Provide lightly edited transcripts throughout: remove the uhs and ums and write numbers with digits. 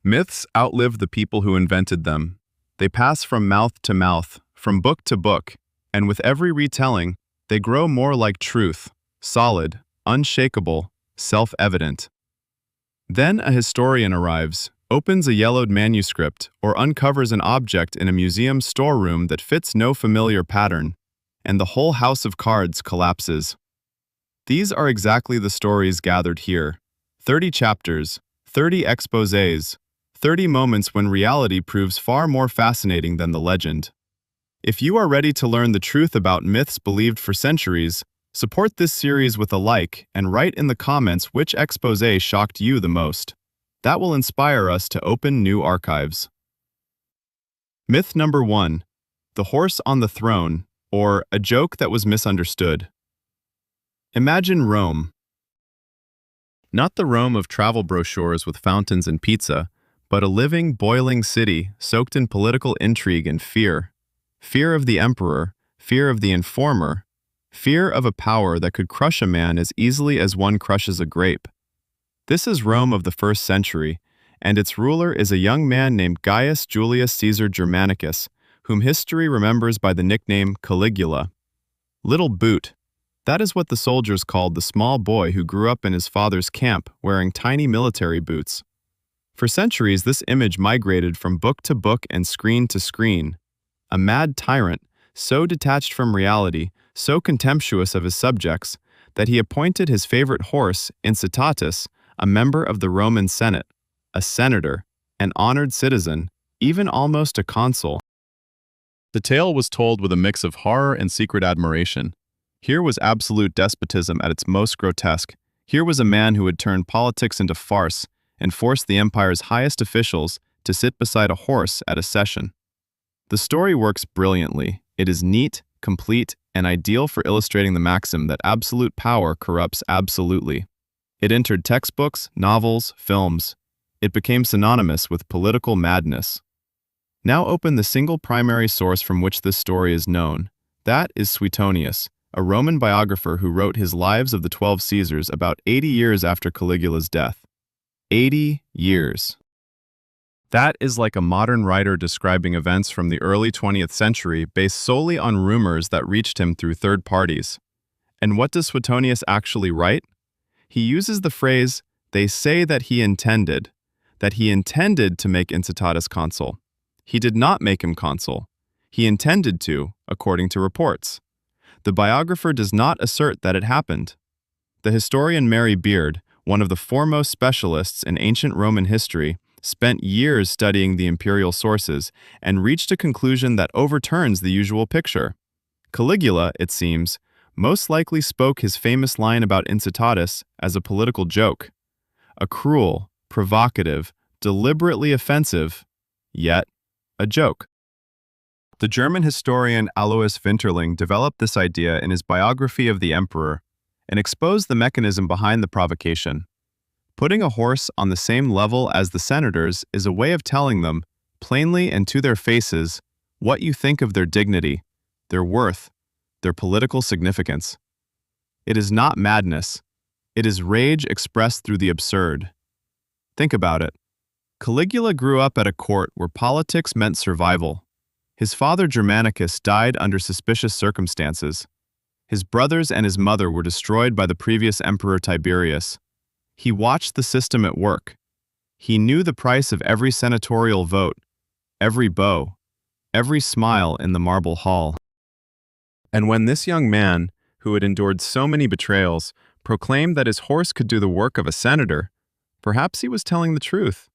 Myths outlive the people who invented them. They pass from mouth to mouth, from book to book, and with every retelling, they grow more like truth, solid, unshakable, self-evident. Then a historian arrives, opens a yellowed manuscript, or uncovers an object in a museum storeroom that fits no familiar pattern, and the whole house of cards collapses. These are exactly the stories gathered here. 30 chapters, 30 exposés, 30 moments when reality proves far more fascinating than the legend. If you are ready to learn the truth about myths believed for centuries, support this series with a like and write in the comments which exposé shocked you the most. That will inspire us to open new archives. Myth number 1. The horse on the throne, or a joke that was misunderstood. Imagine Rome. Not the Rome of travel brochures with fountains and pizza, but a living, boiling city soaked in political intrigue and fear. Fear of the emperor, fear of the informer, fear of a power that could crush a man as easily as one crushes a grape. This is Rome of the 1st century, and its ruler is a young man named Gaius Julius Caesar Germanicus, whom history remembers by the nickname Caligula. Little Boot. That is what the soldiers called the small boy who grew up in his father's camp wearing tiny military boots. For centuries, this image migrated from book to book and screen to screen. A mad tyrant, so detached from reality, so contemptuous of his subjects, that he appointed his favorite horse, Incitatus, a member of the Roman Senate, a senator, an honored citizen, even almost a consul. The tale was told with a mix of horror and secret admiration. Here was absolute despotism at its most grotesque. Here was a man who had turned politics into farce and forced the empire's highest officials to sit beside a horse at a session. The story works brilliantly. It is neat, complete, and ideal for illustrating the maxim that absolute power corrupts absolutely. It entered textbooks, novels, films. It became synonymous with political madness. Now open the single primary source from which this story is known. That is Suetonius, a Roman biographer who wrote his Lives of the 12 Caesars about 80 years after Caligula's death. 80 years. That is like a modern writer describing events from the early 20th century based solely on rumors that reached him through third parties. And what does Suetonius actually write? He uses the phrase, "they say that he intended to make Incitatus consul. He did not make him consul. He intended to, according to reports." The biographer does not assert that it happened. The historian Mary Beard, one of the foremost specialists in ancient Roman history, spent years studying the imperial sources and reached a conclusion that overturns the usual picture. Caligula, it seems, most likely spoke his famous line about Incitatus as a political joke. A cruel, provocative, deliberately offensive, yet a joke. The German historian Alois Winterling developed this idea in his biography of the emperor and exposed the mechanism behind the provocation. Putting a horse on the same level as the senators is a way of telling them, plainly and to their faces, what you think of their dignity, their worth, their political significance. It is not madness. It is rage expressed through the absurd. Think about it. Caligula grew up at a court where politics meant survival. His father Germanicus died under suspicious circumstances. His brothers and his mother were destroyed by the previous emperor Tiberius. He watched the system at work. He knew the price of every senatorial vote, every bow, every smile in the marble hall. And when this young man, who had endured so many betrayals, proclaimed that his horse could do the work of a senator, perhaps he was telling the truth,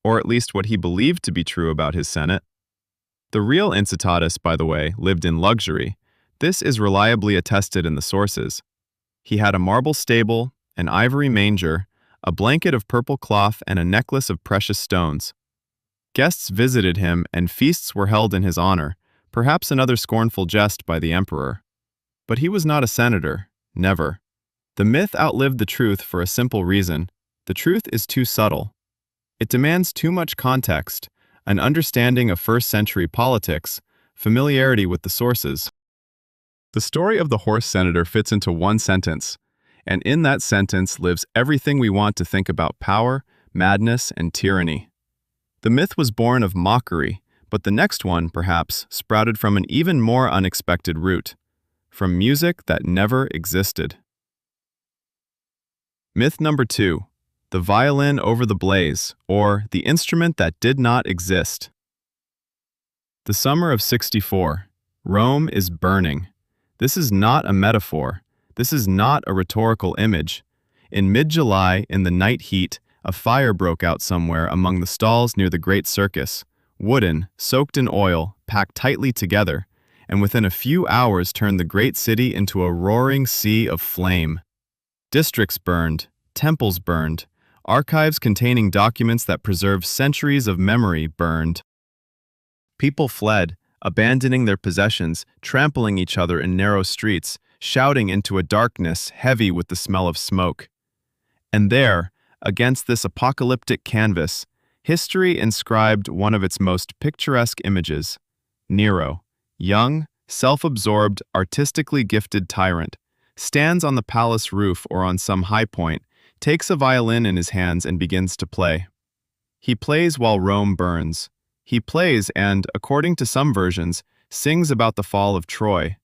or at least what he believed to be true about his senate. The real Incitatus, by the way, lived in luxury. This is reliably attested in the sources. He had a marble stable, an ivory manger, a blanket of purple cloth, and a necklace of precious stones. Guests visited him, and feasts were held in his honor, perhaps another scornful jest by the emperor. But he was not a senator, never. The myth outlived the truth for a simple reason. The truth is too subtle. It demands too much context, an understanding of first-century politics, familiarity with the sources. The story of the horse senator fits into one sentence, and in that sentence lives everything we want to think about power, madness, and tyranny. The myth was born of mockery, but the next one, perhaps, sprouted from an even more unexpected root, from music that never existed. Myth number 2, the violin over the blaze, or the instrument that did not exist. The summer of 64. Rome is burning. This is not a metaphor. This is not a rhetorical image. In mid-July, in the night heat, a fire broke out somewhere among the stalls near the Great Circus, wooden, soaked in oil, packed tightly together, and within a few hours turned the great city into a roaring sea of flame. Districts burned, temples burned, archives containing documents that preserve centuries of memory burned. People fled, abandoning their possessions, trampling each other in narrow streets, shouting into a darkness heavy with the smell of smoke. And there, against this apocalyptic canvas, history inscribed one of its most picturesque images. Nero, young, self-absorbed, artistically gifted tyrant, stands on the palace roof or on some high point, takes a violin in his hands and begins to play. He plays while Rome burns. He plays and, according to some versions, sings about the fall of Troy.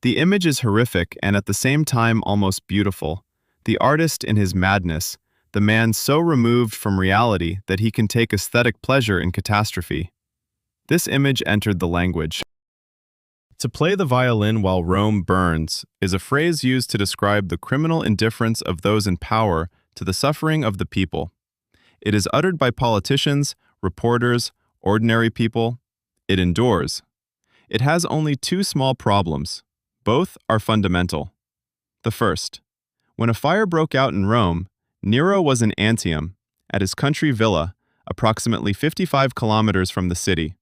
The image is horrific and at the same time almost beautiful. The artist in his madness, the man so removed from reality that he can take aesthetic pleasure in catastrophe. This image entered the language. To play the violin while Rome burns is a phrase used to describe the criminal indifference of those in power to the suffering of the people. It is uttered by politicians, reporters, ordinary people. It endures. It has only two small problems. Both are fundamental. The first, when a fire broke out in Rome, Nero was in Antium, at his country villa, approximately 55 kilometers from the city.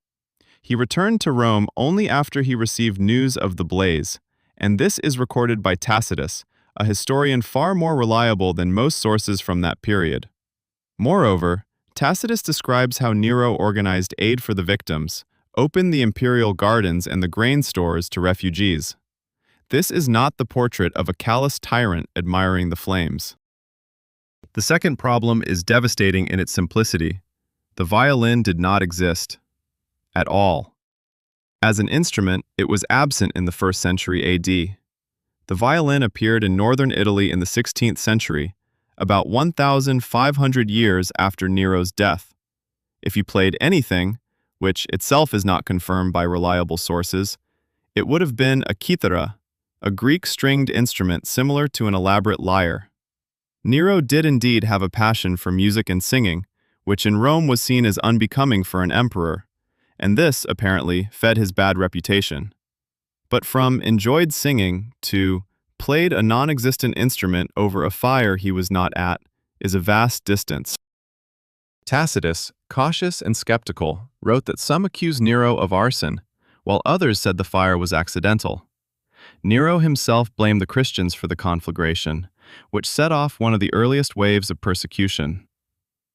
He returned to Rome only after he received news of the blaze, and this is recorded by Tacitus, a historian far more reliable than most sources from that period. Moreover, Tacitus describes how Nero organized aid for the victims, opened the imperial gardens and the grain stores to refugees. This is not the portrait of a callous tyrant admiring the flames. The second problem is devastating in its simplicity. The violin did not exist. At all. As an instrument, it was absent in the 1st century AD. The violin appeared in northern Italy in the 16th century, about 1,500 years after Nero's death. If you played anything, which itself is not confirmed by reliable sources, it would have been a kithara, a Greek stringed instrument similar to an elaborate lyre. Nero did indeed have a passion for music and singing, which in Rome was seen as unbecoming for an emperor, and this, apparently, fed his bad reputation. But from enjoyed singing to played a non-existent instrument over a fire he was not at is a vast distance. Tacitus, cautious and skeptical, wrote that some accused Nero of arson, while others said the fire was accidental. Nero himself blamed the Christians for the conflagration, which set off one of the earliest waves of persecution.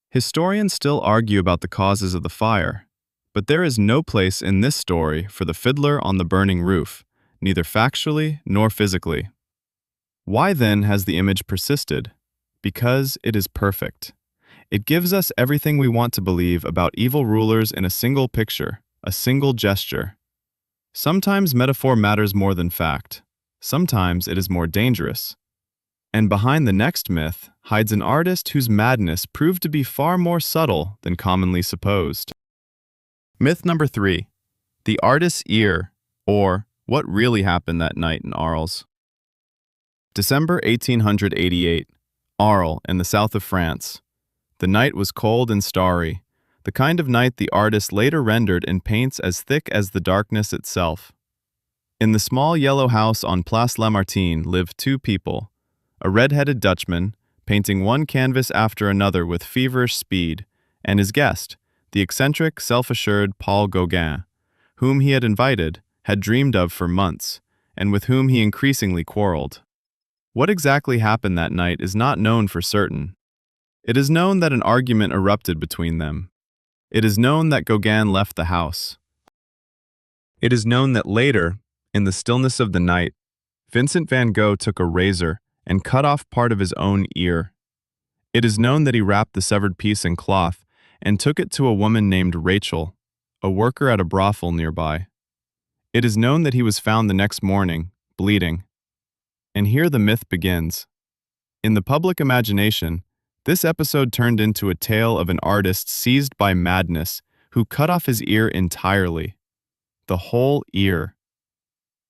Historians still argue about the causes of the fire, but there is no place in this story for the fiddler on the burning roof, neither factually nor physically. Why then has the image persisted? Because it is perfect. It gives us everything we want to believe about evil rulers in a single picture, a single gesture. Sometimes metaphor matters more than fact. Sometimes it is more dangerous. And behind the next myth hides an artist whose madness proved to be far more subtle than commonly supposed. Myth number 3. The artist's ear, or what really happened that night in Arles. December 1888, Arles in the south of France. The night was cold and starry, the kind of night the artist later rendered in paints as thick as the darkness itself. In the small yellow house on Place Lamartine lived two people, a red-headed Dutchman, painting one canvas after another with feverish speed, and his guest, the eccentric, self-assured Paul Gauguin, whom he had invited, had dreamed of for months, and with whom he increasingly quarreled. What exactly happened that night is not known for certain. It is known that an argument erupted between them. It is known that Gauguin left the house. It is known that later, in the stillness of the night, Vincent van Gogh took a razor and cut off part of his own ear. It is known that he wrapped the severed piece in cloth and took it to a woman named Rachel, a worker at a brothel nearby. It is known that he was found the next morning, bleeding. And here the myth begins. In the public imagination, this episode turned into a tale of an artist seized by madness who cut off his ear entirely. The whole ear.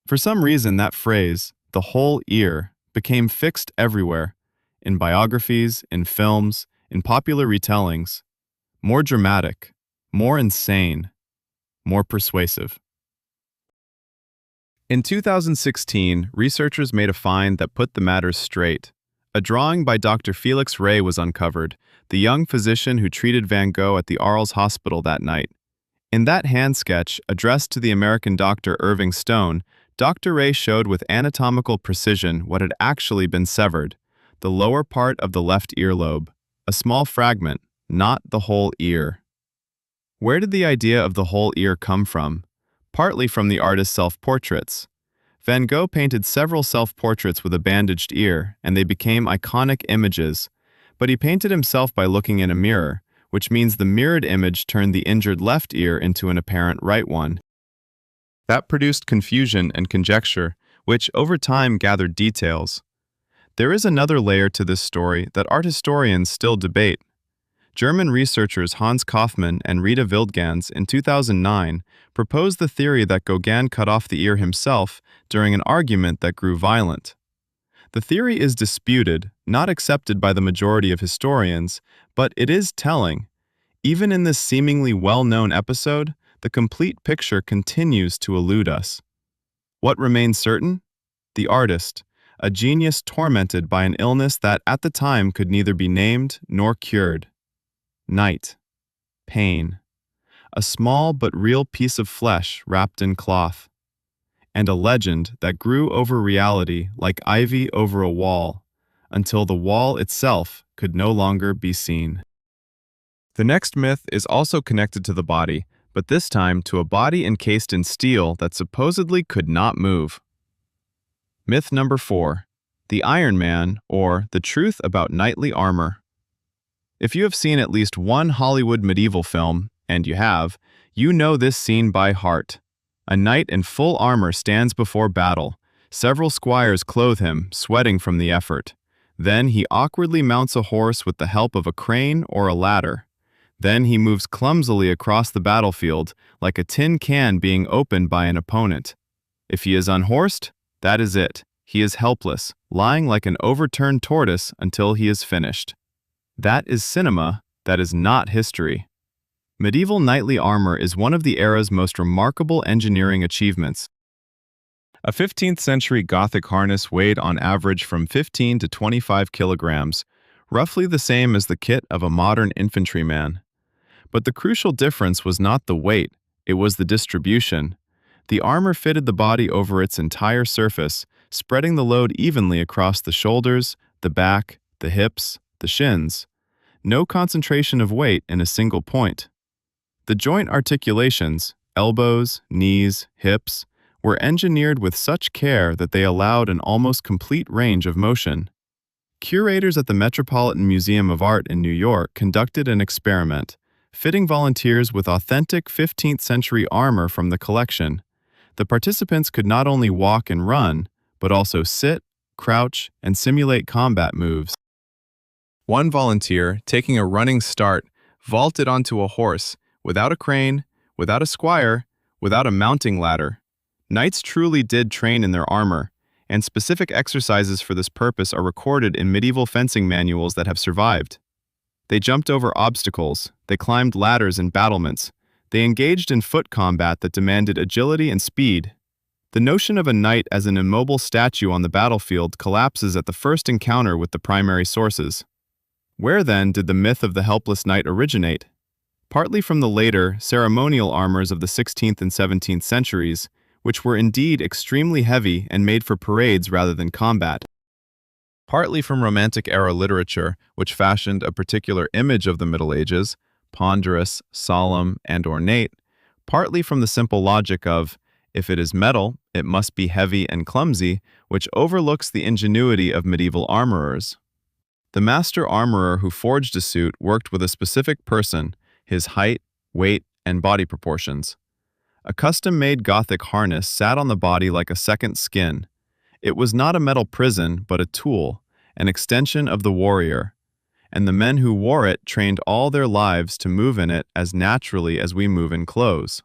For some reason, that phrase, the whole ear, became fixed everywhere, in biographies, in films, in popular retellings. More dramatic, more insane, more persuasive. In 2016, researchers made a find that put the matter straight. A drawing by Dr. Felix Ray was uncovered, the young physician who treated Van Gogh at the Arles Hospital that night. In that hand sketch, addressed to the American doctor Irving Stone, Dr. Ray showed with anatomical precision what had actually been severed, the lower part of the left earlobe, a small fragment, not the whole ear. Where did the idea of the whole ear come from? Partly from the artist's self-portraits. Van Gogh painted several self-portraits with a bandaged ear, and they became iconic images. But he painted himself by looking in a mirror, which means the mirrored image turned the injured left ear into an apparent right one. That produced confusion and conjecture, which over time gathered details. There is another layer to this story that art historians still debate. German researchers Hans Kaufmann and Rita Wildgans in 2009 proposed the theory that Gauguin cut off the ear himself during an argument that grew violent. The theory is disputed, not accepted by the majority of historians, but it is telling. Even in this seemingly well-known episode, the complete picture continues to elude us. What remains certain? The artist, a genius tormented by an illness that at the time could neither be named nor cured. Night. Pain. A small but real piece of flesh wrapped in cloth. And a legend that grew over reality like ivy over a wall, until the wall itself could no longer be seen. The next myth is also connected to the body, but this time to a body encased in steel that supposedly could not move. Myth number 4. The Iron Man, or the truth about knightly armor. If you have seen at least one Hollywood medieval film, and you have, you know this scene by heart. A knight in full armor stands before battle. Several squires clothe him, sweating from the effort. Then he awkwardly mounts a horse with the help of a crane or a ladder. Then he moves clumsily across the battlefield, like a tin can being opened by an opponent. If he is unhorsed, that is it. He is helpless, lying like an overturned tortoise until he is finished. That is cinema, that is not history. Medieval knightly armor is one of the era's most remarkable engineering achievements. A 15th century Gothic harness weighed on average from 15 to 25 kilograms, roughly the same as the kit of a modern infantryman. But the crucial difference was not the weight, it was the distribution. The armor fitted the body over its entire surface, spreading the load evenly across the shoulders, the back, the hips, the shins. No concentration of weight in a single point. The joint articulations, elbows, knees, hips, were engineered with such care that they allowed an almost complete range of motion. Curators at the Metropolitan Museum of Art in New York conducted an experiment, fitting volunteers with authentic 15th century armor from the collection. The participants could not only walk and run, but also sit, crouch, and simulate combat moves. One volunteer, taking a running start, vaulted onto a horse, without a crane, without a squire, without a mounting ladder. Knights truly did train in their armor, and specific exercises for this purpose are recorded in medieval fencing manuals that have survived. They jumped over obstacles, they climbed ladders and battlements, they engaged in foot combat that demanded agility and speed. The notion of a knight as an immobile statue on the battlefield collapses at the first encounter with the primary sources. Where then did the myth of the helpless knight originate? Partly from the later, ceremonial armors of the 16th and 17th centuries, which were indeed extremely heavy and made for parades rather than combat. Partly from Romantic-era literature, which fashioned a particular image of the Middle Ages, ponderous, solemn, and ornate. Partly from the simple logic of, if it is metal, it must be heavy and clumsy, which overlooks the ingenuity of medieval armorers. The master armorer who forged a suit worked with a specific person, his height, weight, and body proportions. A custom-made Gothic harness sat on the body like a second skin. It was not a metal prison, but a tool, an extension of the warrior, and the men who wore it trained all their lives to move in it as naturally as we move in clothes.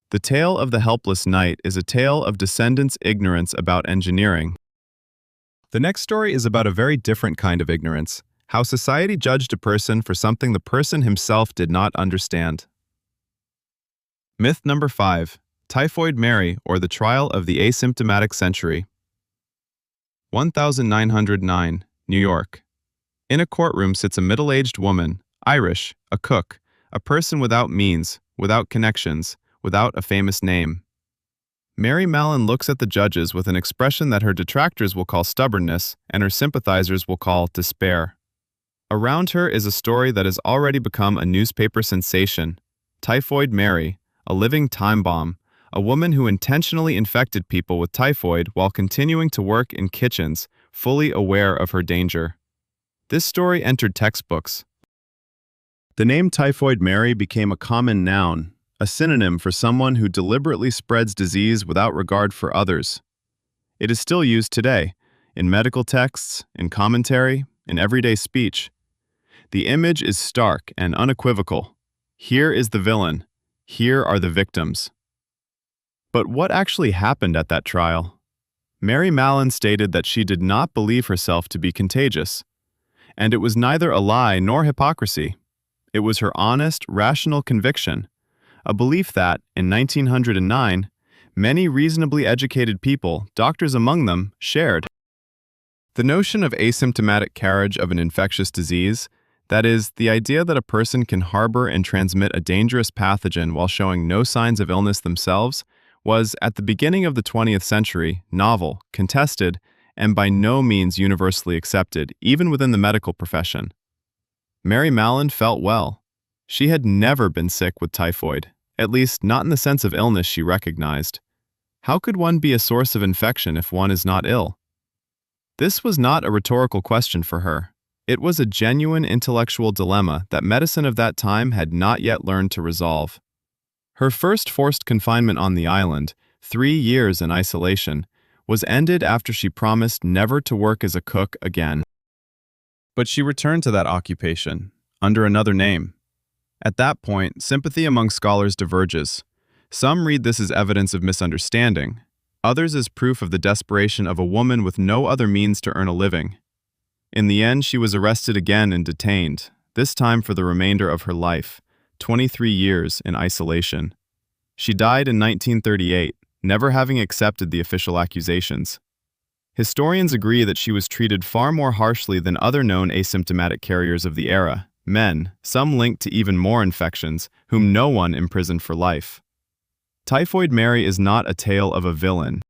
The tale of the helpless knight is a tale of descendants' ignorance about engineering. The next story is about a very different kind of ignorance, how society judged a person for something the person himself did not understand. Myth number 5, Typhoid Mary, or the Trial of the Asymptomatic Century. 1909, New York. In a courtroom sits a middle-aged woman, Irish, a cook, a person without means, without connections, without a famous name. Mary Mallon looks at the judges with an expression that her detractors will call stubbornness and her sympathizers will call despair. Around her is a story that has already become a newspaper sensation. Typhoid Mary, a living time bomb, a woman who intentionally infected people with typhoid while continuing to work in kitchens, fully aware of her danger. This story entered textbooks. The name Typhoid Mary became a common noun, a synonym for someone who deliberately spreads disease without regard for others. It is still used today, in medical texts, in commentary, in everyday speech. The image is stark and unequivocal. Here is the villain. Here are the victims. But what actually happened at that trial? Mary Mallon stated that she did not believe herself to be contagious. And it was neither a lie nor hypocrisy. It was her honest, rational conviction, a belief that, in 1909, many reasonably educated people, doctors among them, shared. The notion of asymptomatic carriage of an infectious disease, that is, the idea that a person can harbor and transmit a dangerous pathogen while showing no signs of illness themselves, was, at the beginning of the 20th century, novel, contested, and by no means universally accepted, even within the medical profession. Mary Mallon felt well. She had never been sick with typhoid, at least not in the sense of illness she recognized. How could one be a source of infection if one is not ill? This was not a rhetorical question for her. It was a genuine intellectual dilemma that medicine of that time had not yet learned to resolve. Her first forced confinement on the island, 3 years in isolation, was ended after she promised never to work as a cook again. But she returned to that occupation, under another name. At that point, sympathy among scholars diverges. Some read this as evidence of misunderstanding, others as proof of the desperation of a woman with no other means to earn a living. In the end, she was arrested again and detained, this time for the remainder of her life, 23 years in isolation. She died in 1938, never having accepted the official accusations. Historians agree that she was treated far more harshly than other known asymptomatic carriers of the era, men, some linked to even more infections, whom no one imprisoned for life. Typhoid Mary is not a tale of a villain.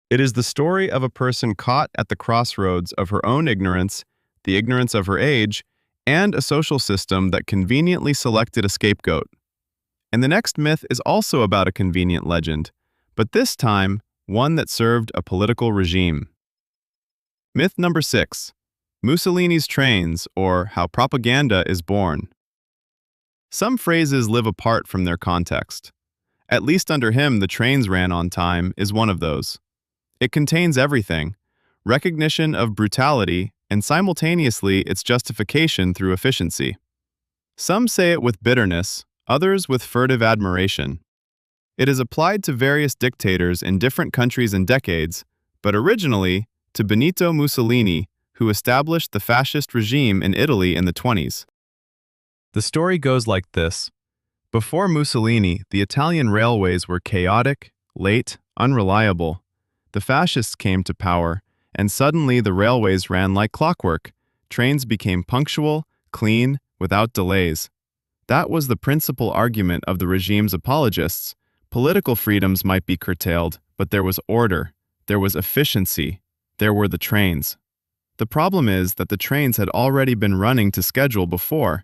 It is the story of a person caught at the crossroads of her own ignorance, the ignorance of her age, and a social system that conveniently selected a scapegoat. And the next myth is also about a convenient legend, but this time, one that served a political regime. Myth number 6, Mussolini's trains, or how propaganda is born. Some phrases live apart from their context. At least under him, the trains ran on time is one of those. It contains everything, recognition of brutality, and simultaneously its justification through efficiency. Some say it with bitterness, others with furtive admiration. It is applied to various dictators in different countries and decades, but originally to Benito Mussolini, who established the fascist regime in Italy in the 1920s. The story goes like this. Before Mussolini, the Italian railways were chaotic, late, unreliable. The fascists came to power, and suddenly the railways ran like clockwork. Trains became punctual, clean, without delays. That was the principal argument of the regime's apologists. Political freedoms might be curtailed, but there was order, there was efficiency, there were the trains. The problem is that the trains had already been running to schedule before.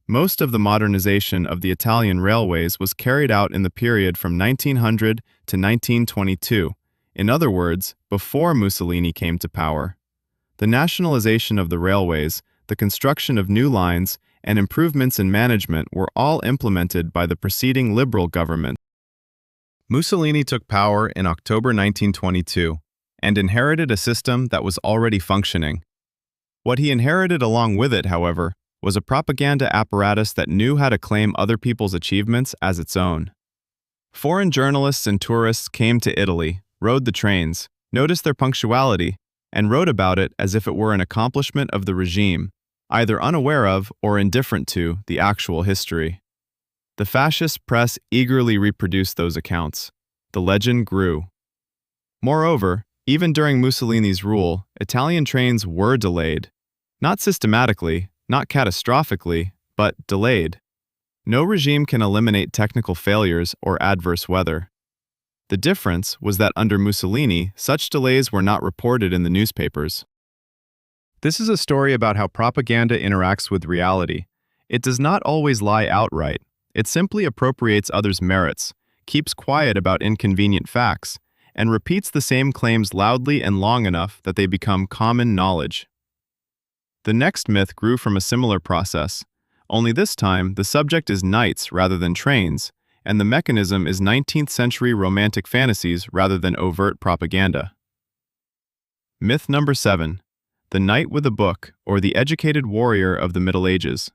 Most of the modernization of the Italian railways was carried out in the period from 1900 to 1922, in other words, before Mussolini came to power. The nationalization of the railways, the construction of new lines, and improvements in management were all implemented by the preceding liberal government. Mussolini took power in October 1922 and inherited a system that was already functioning. What he inherited along with it, however, was a propaganda apparatus that knew how to claim other people's achievements as its own. Foreign journalists and tourists came to Italy, rode the trains, noticed their punctuality, and wrote about it as if it were an accomplishment of the regime, either unaware of or indifferent to the actual history. The fascist press eagerly reproduced those accounts. The legend grew. Moreover, even during Mussolini's rule, Italian trains were delayed. Not systematically, not catastrophically, but delayed. No regime can eliminate technical failures or adverse weather. The difference was that under Mussolini, such delays were not reported in the newspapers. This is a story about how propaganda interacts with reality. It does not always lie outright. It simply appropriates others' merits, keeps quiet about inconvenient facts, and repeats the same claims loudly and long enough that they become common knowledge. The next myth grew from a similar process, only this time the subject is knights rather than trains, and the mechanism is 19th century romantic fantasies rather than overt propaganda. Myth number 7. The knight with a book, or the educated warrior of the Middle Ages.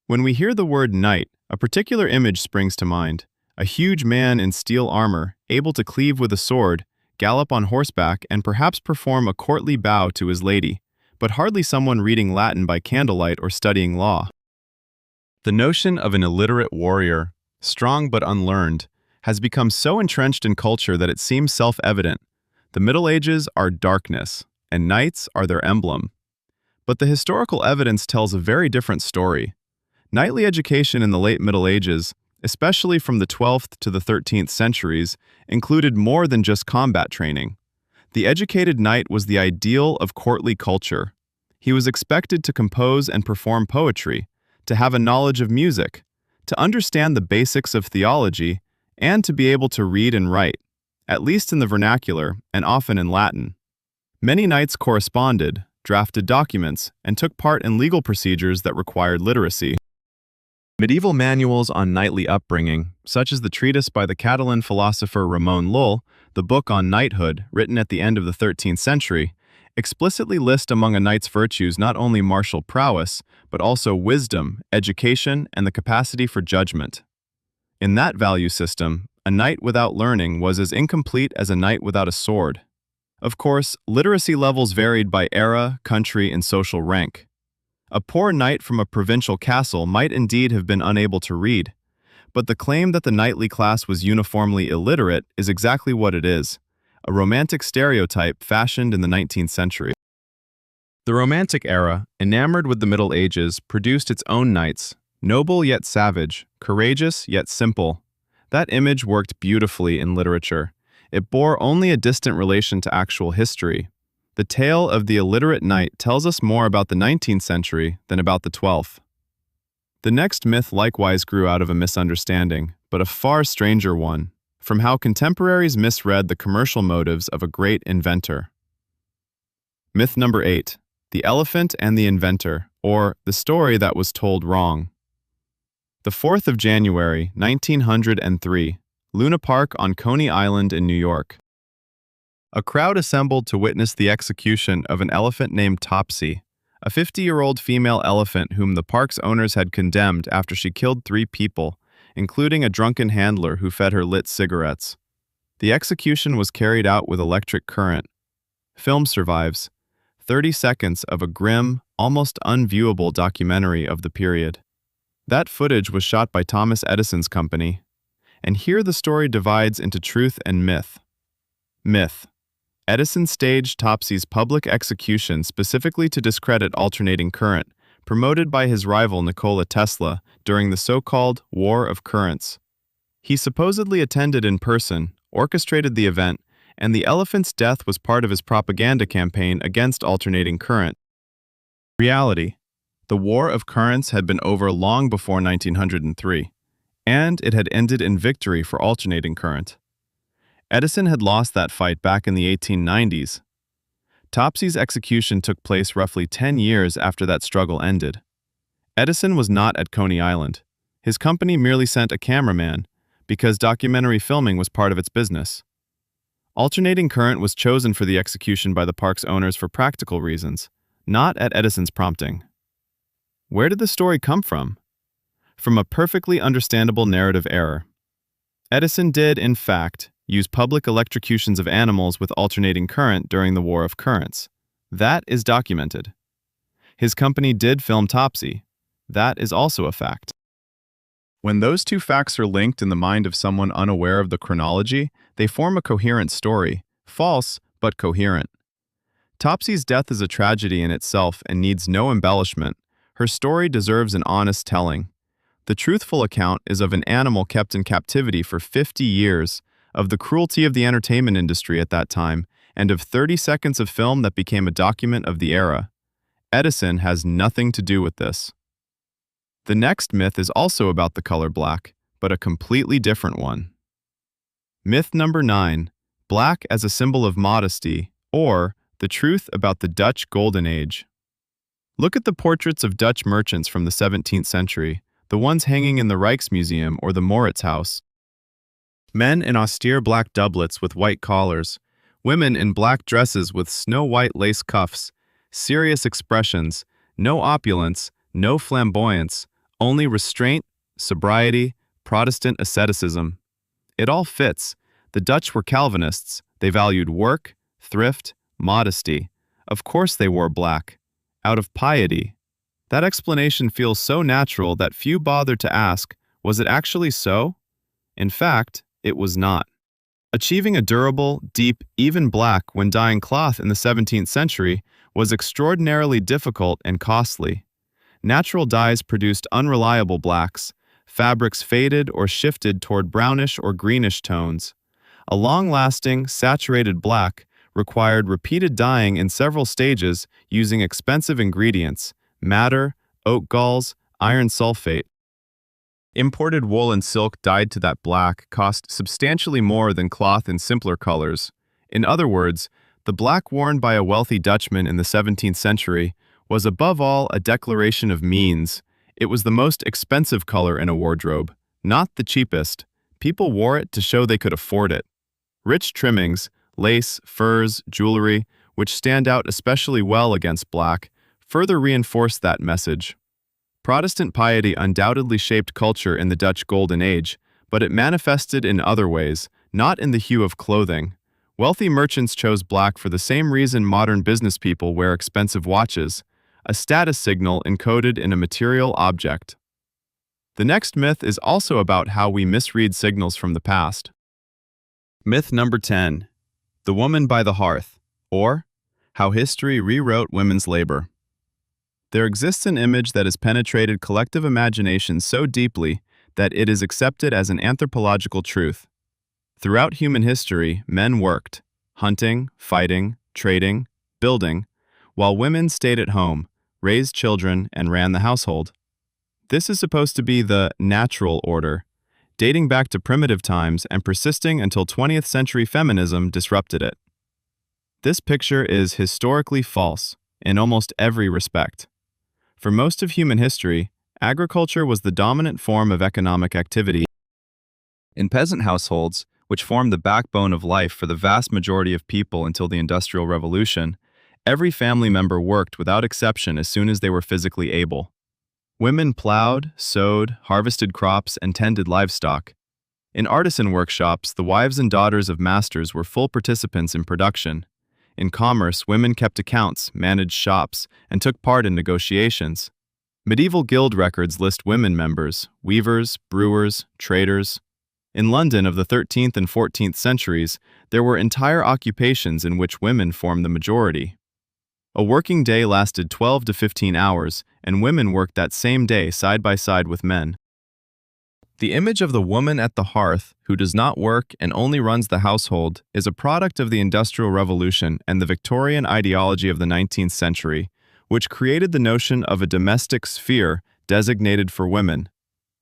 When we hear the word knight, a particular image springs to mind: a huge man in steel armor, able to cleave with a sword, gallop on horseback, and perhaps perform a courtly bow to his lady, but hardly someone reading Latin by candlelight or studying law. The notion of an illiterate warrior, strong but unlearned, has become so entrenched in culture that it seems self-evident. The Middle Ages are darkness, and knights are their emblem. But the historical evidence tells a very different story. Knightly education in the late Middle Ages, especially from the 12th to the 13th centuries, included more than just combat training. The educated knight was the ideal of courtly culture. He was expected to compose and perform poetry, to have a knowledge of music, to understand the basics of theology, and to be able to read and write, at least in the vernacular and often in Latin. Many knights corresponded, drafted documents, and took part in legal procedures that required literacy. Medieval manuals on knightly upbringing, such as the treatise by the Catalan philosopher Ramon Lull, the book on knighthood, written at the end of the 13th century, explicitly list among a knight's virtues not only martial prowess, but also wisdom, education, and the capacity for judgment. In that value system, a knight without learning was as incomplete as a knight without a sword. Of course, literacy levels varied by era, country, and social rank. A poor knight from a provincial castle might indeed have been unable to read, but the claim that the knightly class was uniformly illiterate is exactly what it is: a romantic stereotype fashioned in the 19th century. The Romantic era, enamored with the Middle Ages, produced its own knights, noble yet savage, courageous yet simple. That image worked beautifully in literature. It bore only a distant relation to actual history. The tale of the illiterate knight tells us more about the 19th century than about the 12th. The next myth likewise grew out of a misunderstanding, but a far stranger one, from how contemporaries misread the commercial motives of a great inventor. Myth number 8. The Elephant and the Inventor, or the story that was told wrong. The 4th of January, 1903, Luna Park on Coney Island in New York. A crowd assembled to witness the execution of an elephant named Topsy, a 50-year-old female elephant whom the park's owners had condemned after she killed 3 people, including a drunken handler who fed her lit cigarettes. The execution was carried out with electric current. Film survives, 30 seconds of a grim, almost unviewable documentary of the period. That footage was shot by Thomas Edison's company. And here the story divides into truth and myth. Myth. Edison staged Topsy's public execution specifically to discredit alternating current, promoted by his rival Nikola Tesla during the so-called War of Currents. He supposedly attended in person, orchestrated the event, and the elephant's death was part of his propaganda campaign against alternating current. Reality. The War of Currents had been over long before 1903, and it had ended in victory for alternating current. Edison had lost that fight back in the 1890s. Topsy's execution took place roughly 10 years after that struggle ended. Edison was not at Coney Island. His company merely sent a cameraman because documentary filming was part of its business. Alternating current was chosen for the execution by the park's owners for practical reasons, not at Edison's prompting. Where did the story come from? From a perfectly understandable narrative error. Edison did, in fact, use public electrocutions of animals with alternating current during the War of Currents. That is documented. His company did film Topsy. That is also a fact. When those two facts are linked in the mind of someone unaware of the chronology, they form a coherent story, false but coherent. Topsy's death is a tragedy in itself and needs no embellishment. Her story deserves an honest telling. The truthful account is of an animal kept in captivity for 50 years, of the cruelty of the entertainment industry at that time, and of 30 seconds of film that became a document of the era. Edison has nothing to do with this. The next myth is also about the color black, but a completely different one. Myth number 9, black as a symbol of modesty, or the truth about the Dutch Golden Age. Look at the portraits of Dutch merchants from the 17th century, the ones hanging in the Rijksmuseum or the Moritz House. Men in austere black doublets with white collars, women in black dresses with snow-white lace cuffs, serious expressions, no opulence, no flamboyance, only restraint, sobriety, Protestant asceticism. It all fits. The Dutch were Calvinists. They valued work, thrift, modesty. Of course they wore black. Out of piety. That explanation feels so natural that few bothered to ask, was it actually so? In fact, it was not. Achieving a durable, deep, even black when dyeing cloth in the 17th century was extraordinarily difficult and costly. Natural dyes produced unreliable blacks, fabrics faded or shifted toward brownish or greenish tones. A long-lasting, saturated black required repeated dyeing in several stages using expensive ingredients, madder, oak galls, iron sulfate. Imported wool and silk dyed to that black cost substantially more than cloth in simpler colors. In other words, the black worn by a wealthy Dutchman in the 17th century was above all a declaration of means. It was the most expensive color in a wardrobe, not the cheapest. People wore it to show they could afford it. Rich trimmings, lace, furs, jewelry, which stand out especially well against black, further reinforce that message. Protestant piety undoubtedly shaped culture in the Dutch Golden Age, but it manifested in other ways, not in the hue of clothing. Wealthy merchants chose black for the same reason modern business people wear expensive watches, a status signal encoded in a material object. The next myth is also about how we misread signals from the past. Myth number 10, the woman by the hearth, or how history rewrote women's labor. There exists an image that has penetrated collective imagination so deeply that it is accepted as an anthropological truth. Throughout human history, men worked, hunting, fighting, trading, building, while women stayed at home, raised children, and ran the household. This is supposed to be the natural order, dating back to primitive times and persisting until 20th century feminism disrupted it. This picture is historically false in almost every respect. For most of human history, agriculture was the dominant form of economic activity. In peasant households, which formed the backbone of life for the vast majority of people until the Industrial Revolution, every family member worked without exception as soon as they were physically able. Women plowed, sowed, harvested crops, and tended livestock. In artisan workshops, the wives and daughters of masters were full participants in production. In commerce, women kept accounts, managed shops, and took part in negotiations. Medieval guild records list women members, weavers, brewers, traders. In London of the 13th and 14th centuries, there were entire occupations in which women formed the majority. A working day lasted 12 to 15 hours, and women worked that same day side by side with men. The image of the woman at the hearth, who does not work and only runs the household, is a product of the Industrial Revolution and the Victorian ideology of the 19th century, which created the notion of a domestic sphere designated for women.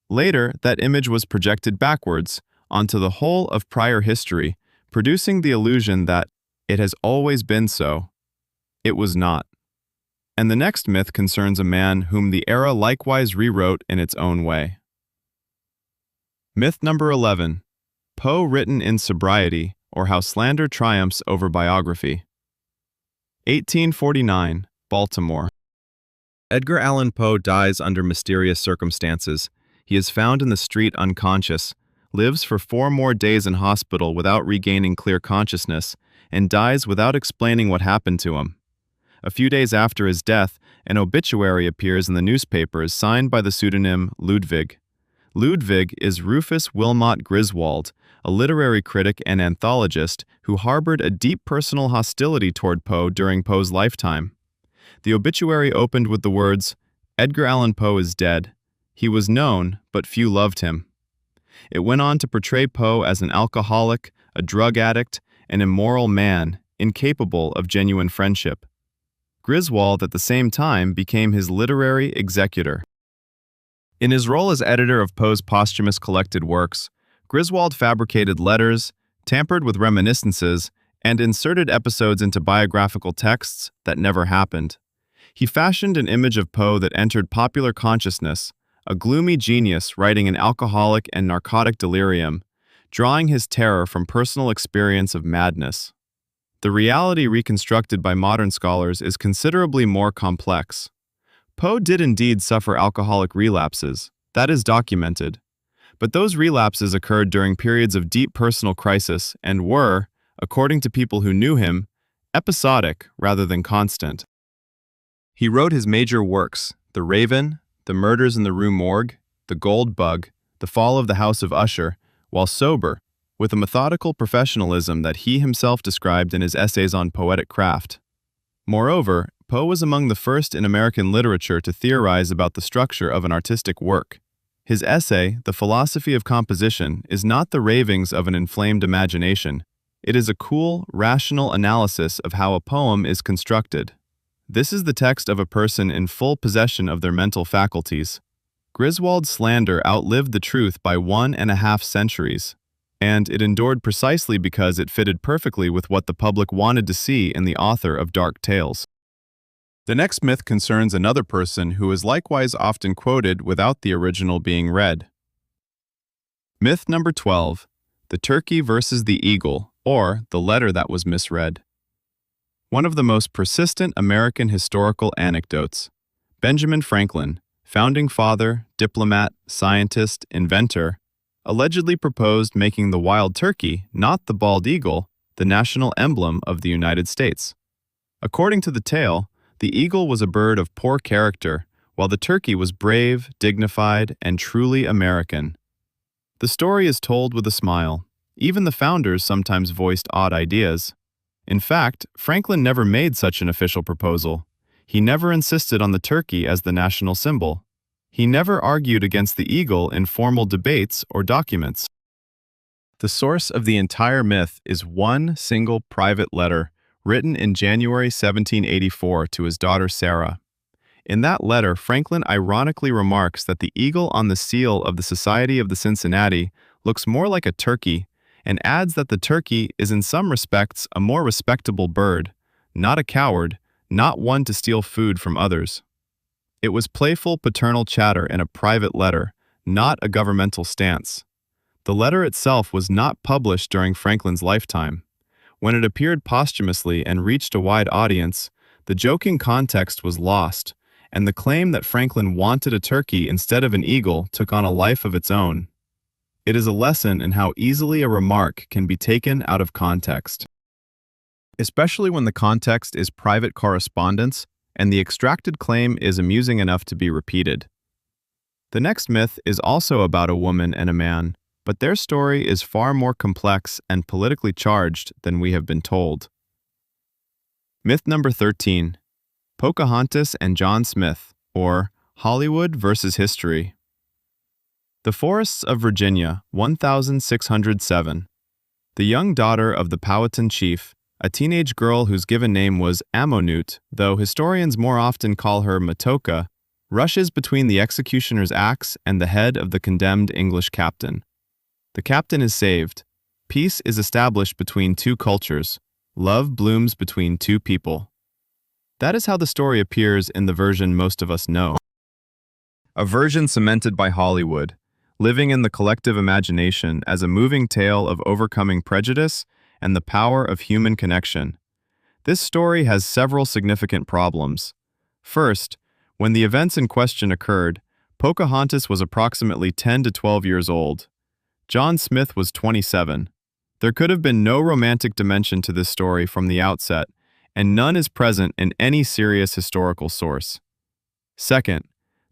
Later, that image was projected backwards onto the whole of prior history, producing the illusion that it has always been so. It was not. And the next myth concerns a man whom the era likewise rewrote in its own way. Myth number 11. Poe written in sobriety, or how slander triumphs over biography. 1849, Baltimore. Edgar Allan Poe dies under mysterious circumstances. He is found in the street unconscious, lives for 4 more days in hospital without regaining clear consciousness, and dies without explaining what happened to him. A few days after his death, an obituary appears in the newspapers signed by the pseudonym Ludwig. Ludwig is Rufus Wilmot Griswold, a literary critic and anthologist who harbored a deep personal hostility toward Poe during Poe's lifetime. The obituary opened with the words, "Edgar Allan Poe is dead. He was known, but few loved him." It went on to portray Poe as an alcoholic, a drug addict, an immoral man, incapable of genuine friendship. Griswold at the same time became his literary executor. In his role as editor of Poe's posthumous collected works, Griswold fabricated letters, tampered with reminiscences, and inserted episodes into biographical texts that never happened. He fashioned an image of Poe that entered popular consciousness, a gloomy genius writing in alcoholic and narcotic delirium, drawing his terror from personal experience of madness. The reality reconstructed by modern scholars is considerably more complex. Poe did indeed suffer alcoholic relapses, that is documented. But those relapses occurred during periods of deep personal crisis and were, according to people who knew him, episodic rather than constant. He wrote his major works, The Raven, The Murders in the Rue Morgue, The Gold Bug, The Fall of the House of Usher, while sober, with a methodical professionalism that he himself described in his essays on poetic craft. Moreover, Poe was among the first in American literature to theorize about the structure of an artistic work. His essay, The Philosophy of Composition, is not the ravings of an inflamed imagination. It is a cool, rational analysis of how a poem is constructed. This is the text of a person in full possession of their mental faculties. Griswold's slander outlived the truth by 1.5 centuries, and it endured precisely because it fitted perfectly with what the public wanted to see in the author of Dark Tales. The next myth concerns another person who is likewise often quoted without the original being read. Myth number 12. The Turkey versus the Eagle, or the letter that was misread. One of the most persistent American historical anecdotes. Benjamin Franklin, founding father, diplomat, scientist, inventor, allegedly proposed making the wild turkey, not the bald eagle, the national emblem of the United States. According to the tale, the eagle was a bird of poor character, while the turkey was brave, dignified, and truly American. The story is told with a smile. Even the founders sometimes voiced odd ideas. In fact, Franklin never made such an official proposal. He never insisted on the turkey as the national symbol. He never argued against the eagle in formal debates or documents. The source of the entire myth is one single private letter written in January 1784 to his daughter Sarah. In that letter, Franklin ironically remarks that the eagle on the seal of the Society of the Cincinnati looks more like a turkey, and adds that the turkey is in some respects a more respectable bird, not a coward, not one to steal food from others. It was playful paternal chatter in a private letter, not a governmental stance. The letter itself was not published during Franklin's lifetime. When it appeared posthumously and reached a wide audience, the joking context was lost, and the claim that Franklin wanted a turkey instead of an eagle took on a life of its own. It is a lesson in how easily a remark can be taken out of context, especially when the context is private correspondence and the extracted claim is amusing enough to be repeated. The next myth is also about a woman and a man, but their story is far more complex and politically charged than we have been told. Myth number 13. Pocahontas and John Smith, or Hollywood versus History. The Forests of Virginia, 1607. The young daughter of the Powhatan chief, a teenage girl whose given name was Amonute, though historians more often call her Matoka, rushes between the executioner's axe and the head of the condemned English captain. The captain is saved. Peace is established between two cultures. Love blooms between two people. That is how the story appears in the version most of us know. A version cemented by Hollywood, living in the collective imagination as a moving tale of overcoming prejudice and the power of human connection. This story has several significant problems. First, when the events in question occurred, Pocahontas was approximately 10 to 12 years old. John Smith was 27. There could have been no romantic dimension to this story from the outset, and none is present in any serious historical source. Second,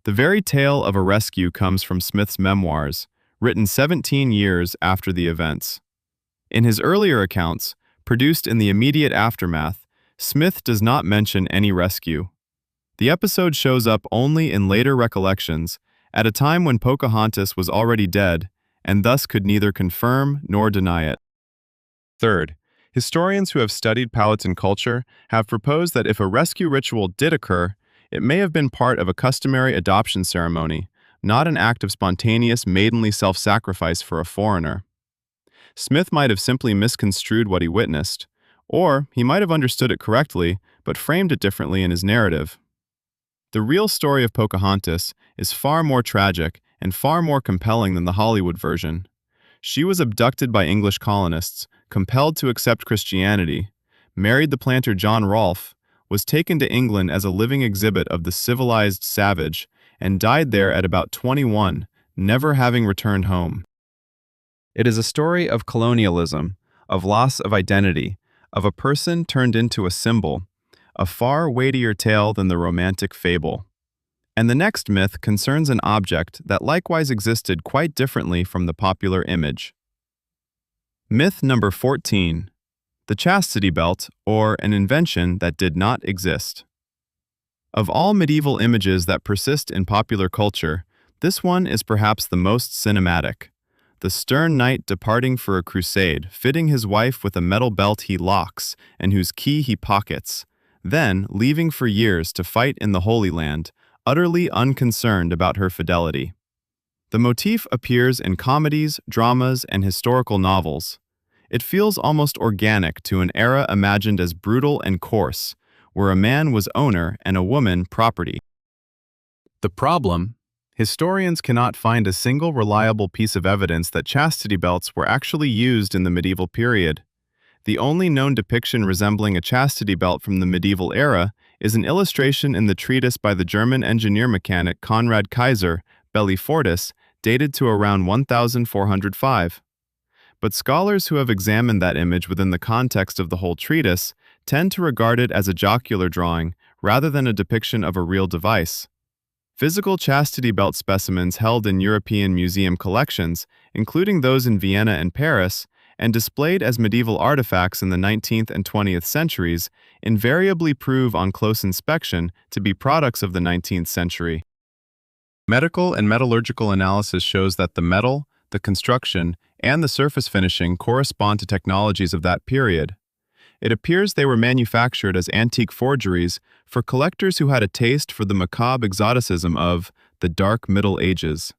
the very tale of a rescue comes from Smith's memoirs, written 17 years after the events. In his earlier accounts, produced in the immediate aftermath, Smith does not mention any rescue. The episode shows up only in later recollections, at a time when Pocahontas was already dead, and thus could neither confirm nor deny it. Third, historians who have studied Powhatan culture have proposed that if a rescue ritual did occur, it may have been part of a customary adoption ceremony, not an act of spontaneous maidenly self-sacrifice for a foreigner. Smith might have simply misconstrued what he witnessed, or he might have understood it correctly but framed it differently in his narrative. The real story of Pocahontas is far more tragic and far more compelling than the Hollywood version. She was abducted by English colonists, compelled to accept Christianity, married the planter John Rolfe, was taken to England as a living exhibit of the civilized savage, and died there at about 21, never having returned home. It is a story of colonialism, of loss of identity, of a person turned into a symbol, a far weightier tale than the romantic fable. And the next myth concerns an object that likewise existed quite differently from the popular image. Myth number 14. The chastity belt, or an invention that did not exist. Of all medieval images that persist in popular culture, this one is perhaps the most cinematic. The stern knight departing for a crusade, fitting his wife with a metal belt he locks and whose key he pockets, then leaving for years to fight in the Holy Land, utterly unconcerned about her fidelity. The motif appears in comedies, dramas, and historical novels. It feels almost organic to an era imagined as brutal and coarse, where a man was owner and a woman property. The problem? Historians cannot find a single reliable piece of evidence that chastity belts were actually used in the medieval period. The only known depiction resembling a chastity belt from the medieval era is an illustration in the treatise by the German engineer mechanic Conrad Kaiser, Belli Fortis, dated to around 1405. But scholars who have examined that image within the context of the whole treatise tend to regard it as a jocular drawing rather than a depiction of a real device. Physical chastity belt specimens held in European museum collections, including those in Vienna and Paris, and displayed as medieval artifacts in the 19th and 20th centuries, invariably prove on close inspection to be products of the 19th century. Medical and metallurgical analysis shows that the metal, the construction, and the surface finishing correspond to technologies of that period. It appears they were manufactured as antique forgeries for collectors who had a taste for the macabre exoticism of the Dark Middle Ages.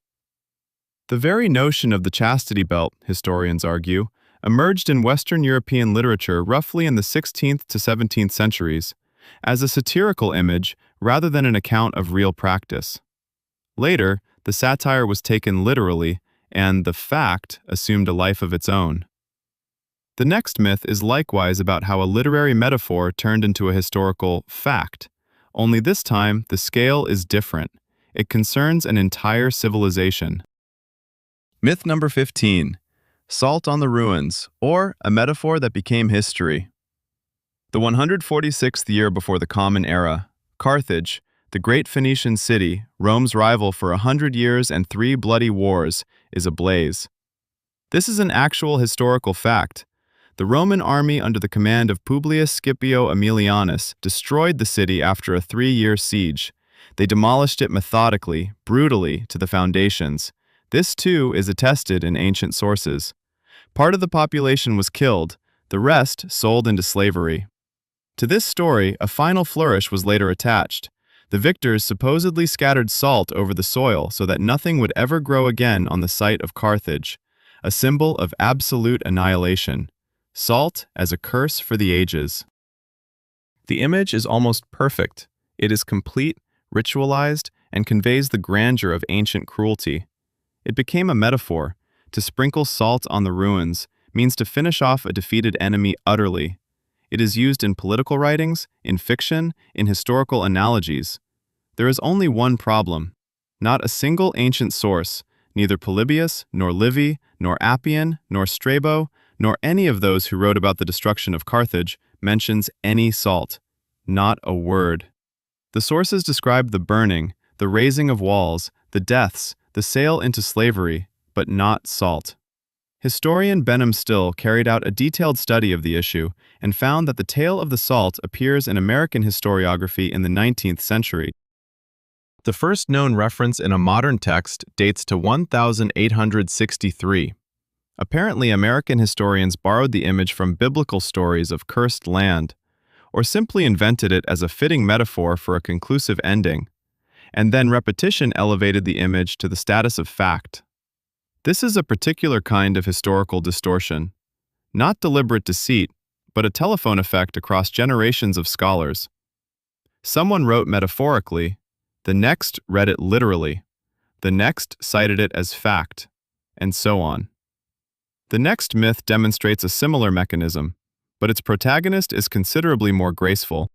The very notion of the chastity belt, historians argue, emerged in Western European literature roughly in the 16th to 17th centuries, as a satirical image rather than an account of real practice. Later, the satire was taken literally, and the fact assumed a life of its own. The next myth is likewise about how a literary metaphor turned into a historical fact, only this time the scale is different. It concerns an entire civilization. Myth number 15. Salt on the ruins, or a metaphor that became history. The 146th year before the Common Era, Carthage, the great Phoenician city, Rome's rival for 100 years and 3 bloody wars, is ablaze. This is an actual historical fact. The Roman army under the command of Publius Scipio Aemilianus destroyed the city after a 3-year siege. They demolished it methodically, brutally, to the foundations. This too is attested in ancient sources. Part of the population was killed, the rest sold into slavery. To this story, a final flourish was later attached. The victors supposedly scattered salt over the soil so that nothing would ever grow again on the site of Carthage, a symbol of absolute annihilation. Salt as a curse for the ages. The image is almost perfect. It is complete, ritualized, and conveys the grandeur of ancient cruelty. It became a metaphor. To sprinkle salt on the ruins means to finish off a defeated enemy utterly. It is used in political writings, in fiction, in historical analogies. There is only one problem. Not a single ancient source, neither Polybius, nor Livy, nor Appian, nor Strabo, nor any of those who wrote about the destruction of Carthage, mentions any salt. Not a word. The sources describe the burning, the razing of walls, the deaths, the sale into slavery, but not salt. Historian Benham Still carried out a detailed study of the issue and found that the tale of the salt appears in American historiography in the 19th century. The first known reference in a modern text dates to 1863. Apparently, American historians borrowed the image from biblical stories of cursed land, or simply invented it as a fitting metaphor for a conclusive ending, and then repetition elevated the image to the status of fact. This is a particular kind of historical distortion, not deliberate deceit, but a telephone effect across generations of scholars. Someone wrote metaphorically, the next read it literally, the next cited it as fact, and so on. The next myth demonstrates a similar mechanism, but its protagonist is considerably more graceful.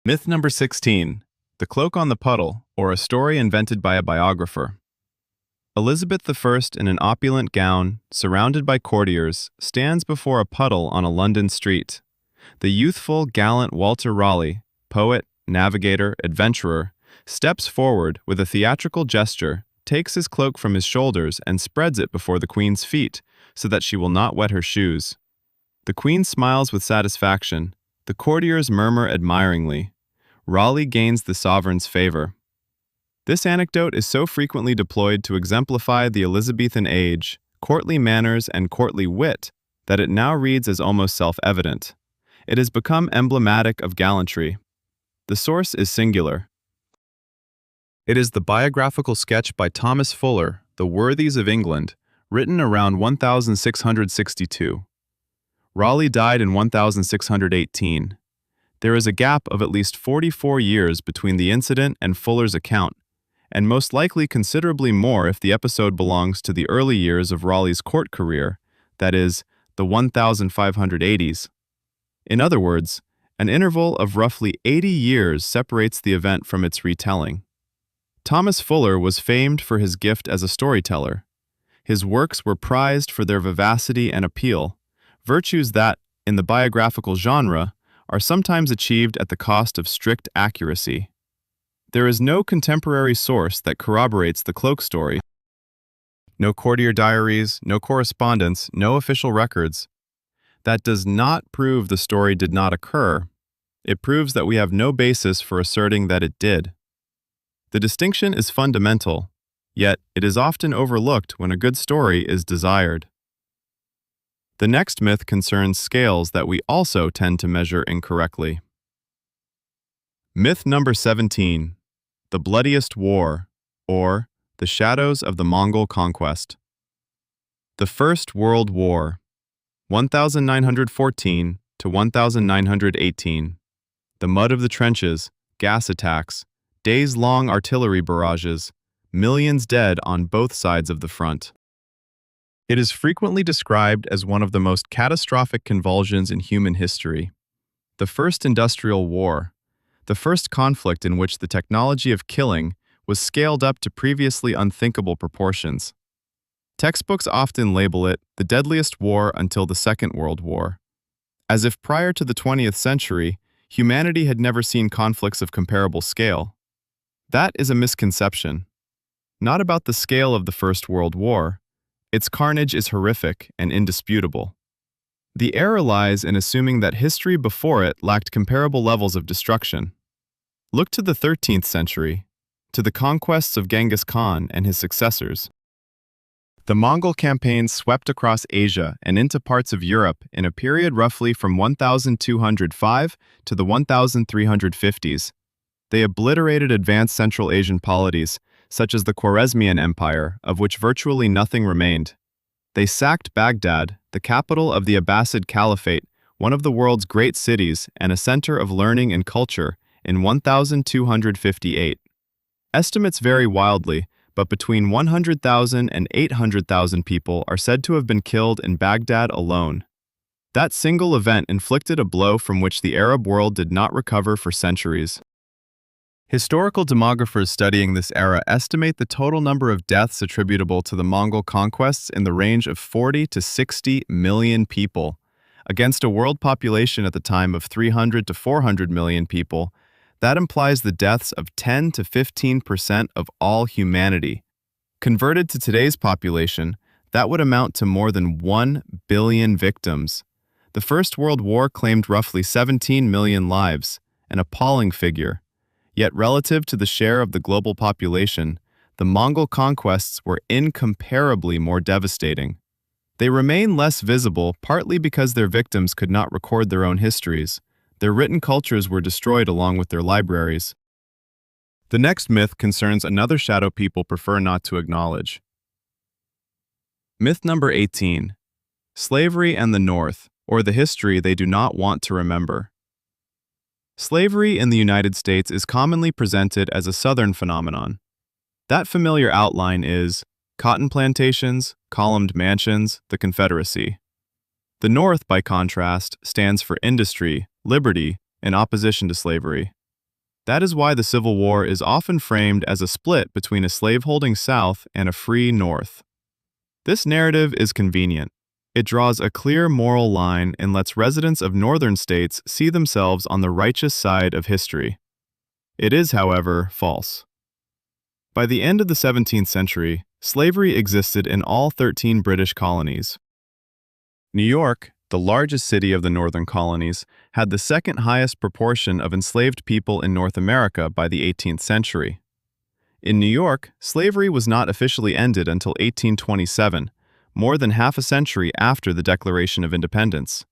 Myth number 16, the cloak on the puddle, or a story invented by a biographer. Elizabeth I, in an opulent gown, surrounded by courtiers, stands before a puddle on a London street. The youthful, gallant Walter Raleigh, poet, navigator, adventurer, steps forward with a theatrical gesture, takes his cloak from his shoulders and spreads it before the Queen's feet, so that she will not wet her shoes. The Queen smiles with satisfaction. The courtiers murmur admiringly. Raleigh gains the sovereign's favor. This anecdote is so frequently deployed to exemplify the Elizabethan age, courtly manners, and courtly wit that it now reads as almost self-evident. It has become emblematic of gallantry. The source is singular. It is the biographical sketch by Thomas Fuller, The Worthies of England, written around 1662. Raleigh died in 1618. There is a gap of at least 44 years between the incident and Fuller's account, and most likely considerably more if the episode belongs to the early years of Raleigh's court career, that is, the 1580s. In other words, an interval of roughly 80 years separates the event from its retelling. Thomas Fuller was famed for his gift as a storyteller. His works were prized for their vivacity and appeal, virtues that, in the biographical genre, are sometimes achieved at the cost of strict accuracy. There is no contemporary source that corroborates the cloak story. No courtier diaries, no correspondence, no official records. That does not prove the story did not occur. It proves that we have no basis for asserting that it did. The distinction is fundamental, yet it is often overlooked when a good story is desired. The next myth concerns scales that we also tend to measure incorrectly. Myth number 17, the bloodiest war, or the shadows of the Mongol conquest. The First World War, 1914 to 1918. The mud of the trenches, gas attacks, days-long artillery barrages, millions dead on both sides of the front. It is frequently described as one of the most catastrophic convulsions in human history. The First Industrial War, the first conflict in which the technology of killing was scaled up to previously unthinkable proportions. Textbooks often label it the deadliest war until the Second World War, as if prior to the 20th century, humanity had never seen conflicts of comparable scale. That is a misconception. Not about the scale of the First World War. Its carnage is horrific and indisputable. The error lies in assuming that history before it lacked comparable levels of destruction. Look to the 13th century, to the conquests of Genghis Khan and his successors. The Mongol campaigns swept across Asia and into parts of Europe in a period roughly from 1205 to the 1350s. They obliterated advanced Central Asian polities, such as the Khwarezmian Empire, of which virtually nothing remained. They sacked Baghdad, the capital of the Abbasid Caliphate, one of the world's great cities and a center of learning and culture, in 1258. Estimates vary wildly, but between 100,000 and 800,000 people are said to have been killed in Baghdad alone. That single event inflicted a blow from which the Arab world did not recover for centuries. Historical demographers studying this era estimate the total number of deaths attributable to the Mongol conquests in the range of 40 to 60 million people. Against a world population at the time of 300 to 400 million people, that implies the deaths of 10 to 15% of all humanity. Converted to today's population, that would amount to more than 1 billion victims. The First World War claimed roughly 17 million lives, an appalling figure. Yet relative to the share of the global population, the Mongol conquests were incomparably more devastating. They remain less visible partly because their victims could not record their own histories. Their written cultures were destroyed along with their libraries. The next myth concerns another shadow people prefer not to acknowledge. Myth number 18. Slavery and the North, or the history they do not want to remember. Slavery in the United States is commonly presented as a Southern phenomenon. That familiar outline is cotton plantations, columned mansions, the Confederacy. The North, by contrast, stands for industry, liberty, and opposition to slavery. That is why the Civil War is often framed as a split between a slaveholding South and a free North. This narrative is convenient. It draws a clear moral line and lets residents of northern states see themselves on the righteous side of history. It is, however, false. By the end of the 17th century, slavery existed in all 13 British colonies. New York, the largest city of the northern colonies, had the second highest proportion of enslaved people in North America by the 18th century. In New York, slavery was not officially ended until 1827, more than half a century after the Declaration of Independence.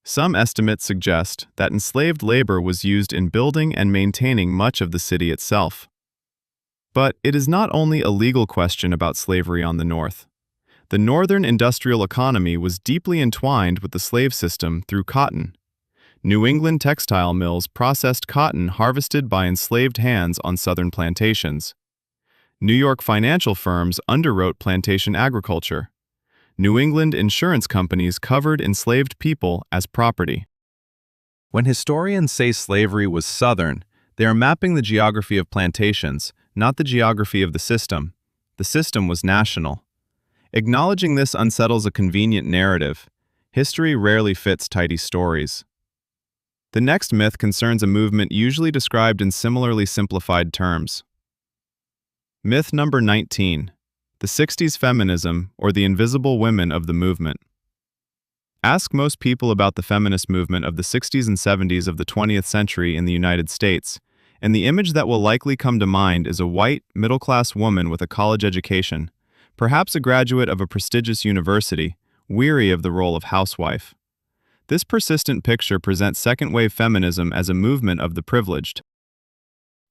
Some estimates suggest that enslaved labor was used in building and maintaining much of the city itself. But it is not only a legal question about slavery on the North. The northern industrial economy was deeply entwined with the slave system through cotton. New England textile mills processed cotton harvested by enslaved hands on southern plantations. New York financial firms underwrote plantation agriculture. New England insurance companies covered enslaved people as property. When historians say slavery was Southern, they are mapping the geography of plantations, not the geography of the system. The system was national. Acknowledging this unsettles a convenient narrative. History rarely fits tidy stories. The next myth concerns a movement usually described in similarly simplified terms. Myth number 19. The 60s feminism, or the invisible women of the movement. Ask most people about the feminist movement of the 60s and 70s of the 20th century in the United States, and the image that will likely come to mind is a white, middle-class woman with a college education, perhaps a graduate of a prestigious university, weary of the role of housewife. This persistent picture presents second-wave feminism as a movement of the privileged.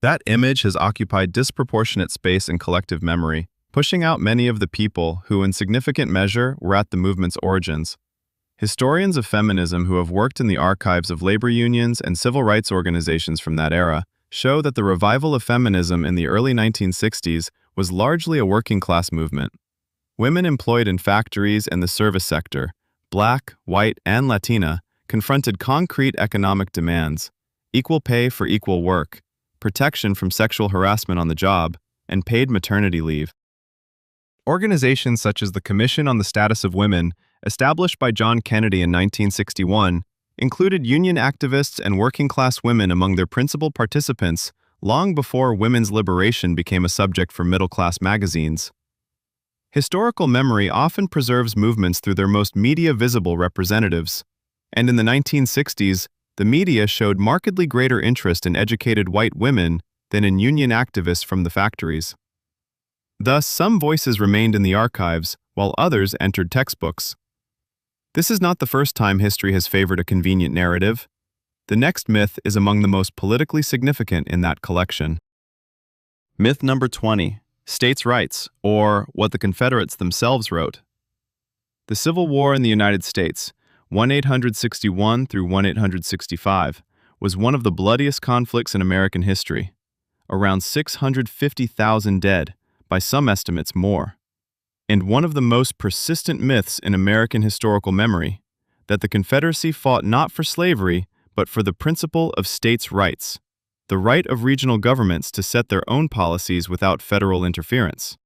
That image has occupied disproportionate space in collective memory, pushing out many of the people who, in significant measure, were at the movement's origins. Historians of feminism who have worked in the archives of labor unions and civil rights organizations from that era show that the revival of feminism in the early 1960s was largely a working-class movement. Women employed in factories and the service sector, Black, white, and Latina, confronted concrete economic demands: equal pay for equal work, protection from sexual harassment on the job, and paid maternity leave. Organizations such as the Commission on the Status of Women, established by John Kennedy in 1961, included union activists and working-class women among their principal participants long before women's liberation became a subject for middle-class magazines. Historical memory often preserves movements through their most media-visible representatives, and in the 1960s, the media showed markedly greater interest in educated white women than in union activists from the factories. Thus, some voices remained in the archives, while others entered textbooks. This is not the first time history has favored a convenient narrative. The next myth is among the most politically significant in that collection. Myth number 20. States' rights, or what the Confederates themselves wrote. The Civil War in the United States, 1861 through 1865, was one of the bloodiest conflicts in American history. Around 650,000 dead, by some estimates more. And one of the most persistent myths in American historical memory, that the Confederacy fought not for slavery, but for the principle of states' rights, the right of regional governments to set their own policies without federal interference.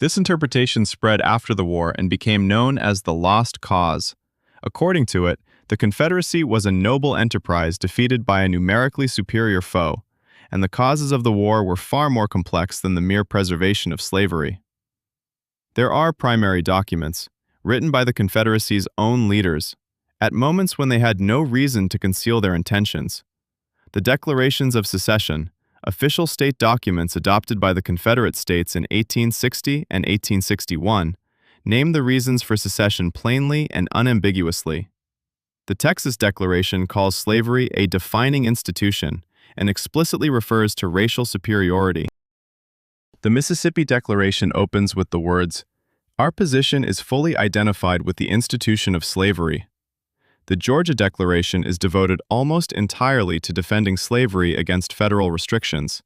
This interpretation spread after the war and became known as the Lost Cause. According to it, the Confederacy was a noble enterprise defeated by a numerically superior foe, and the causes of the war were far more complex than the mere preservation of slavery. There are primary documents, written by the Confederacy's own leaders, at moments when they had no reason to conceal their intentions. The Declarations of Secession, official state documents adopted by the Confederate States in 1860 and 1861, name the reasons for secession plainly and unambiguously. The Texas Declaration calls slavery a defining institution and explicitly refers to racial superiority. The Mississippi Declaration opens with the words, "Our position is fully identified with the institution of slavery." The Georgia Declaration is devoted almost entirely to defending slavery against federal restrictions.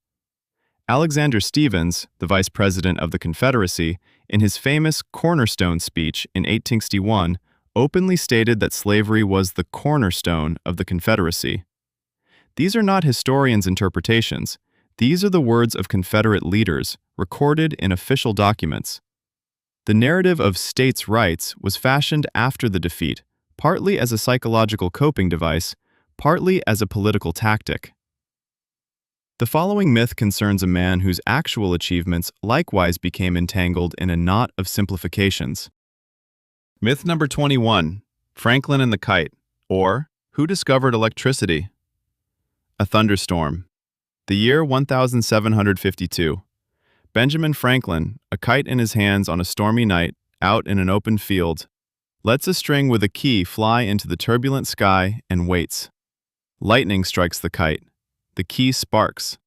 Alexander Stephens, the Vice President of the Confederacy, in his famous Cornerstone speech in 1861, openly stated that slavery was the cornerstone of the Confederacy. These are not historians' interpretations. These are the words of Confederate leaders, recorded in official documents. The narrative of states' rights was fashioned after the defeat, partly as a psychological coping device, partly as a political tactic. The following myth concerns a man whose actual achievements likewise became entangled in a knot of simplifications. Myth number 21, Franklin and the Kite, or Who Discovered Electricity? A thunderstorm. The year 1752. Benjamin Franklin, a kite in his hands on a stormy night, out in an open field, lets a string with a key fly into the turbulent sky and waits. Lightning strikes the kite. The key sparks.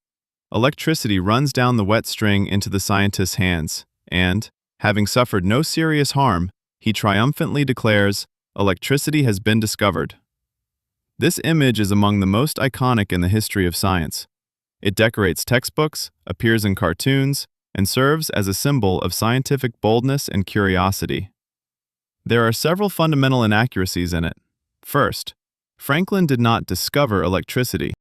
Electricity runs down the wet string into the scientist's hands, and, having suffered no serious harm, he triumphantly declares, "Electricity has been discovered." This image is among the most iconic in the history of science. It decorates textbooks, appears in cartoons, and serves as a symbol of scientific boldness and curiosity. There are several fundamental inaccuracies in it. First, Franklin did not discover electricity.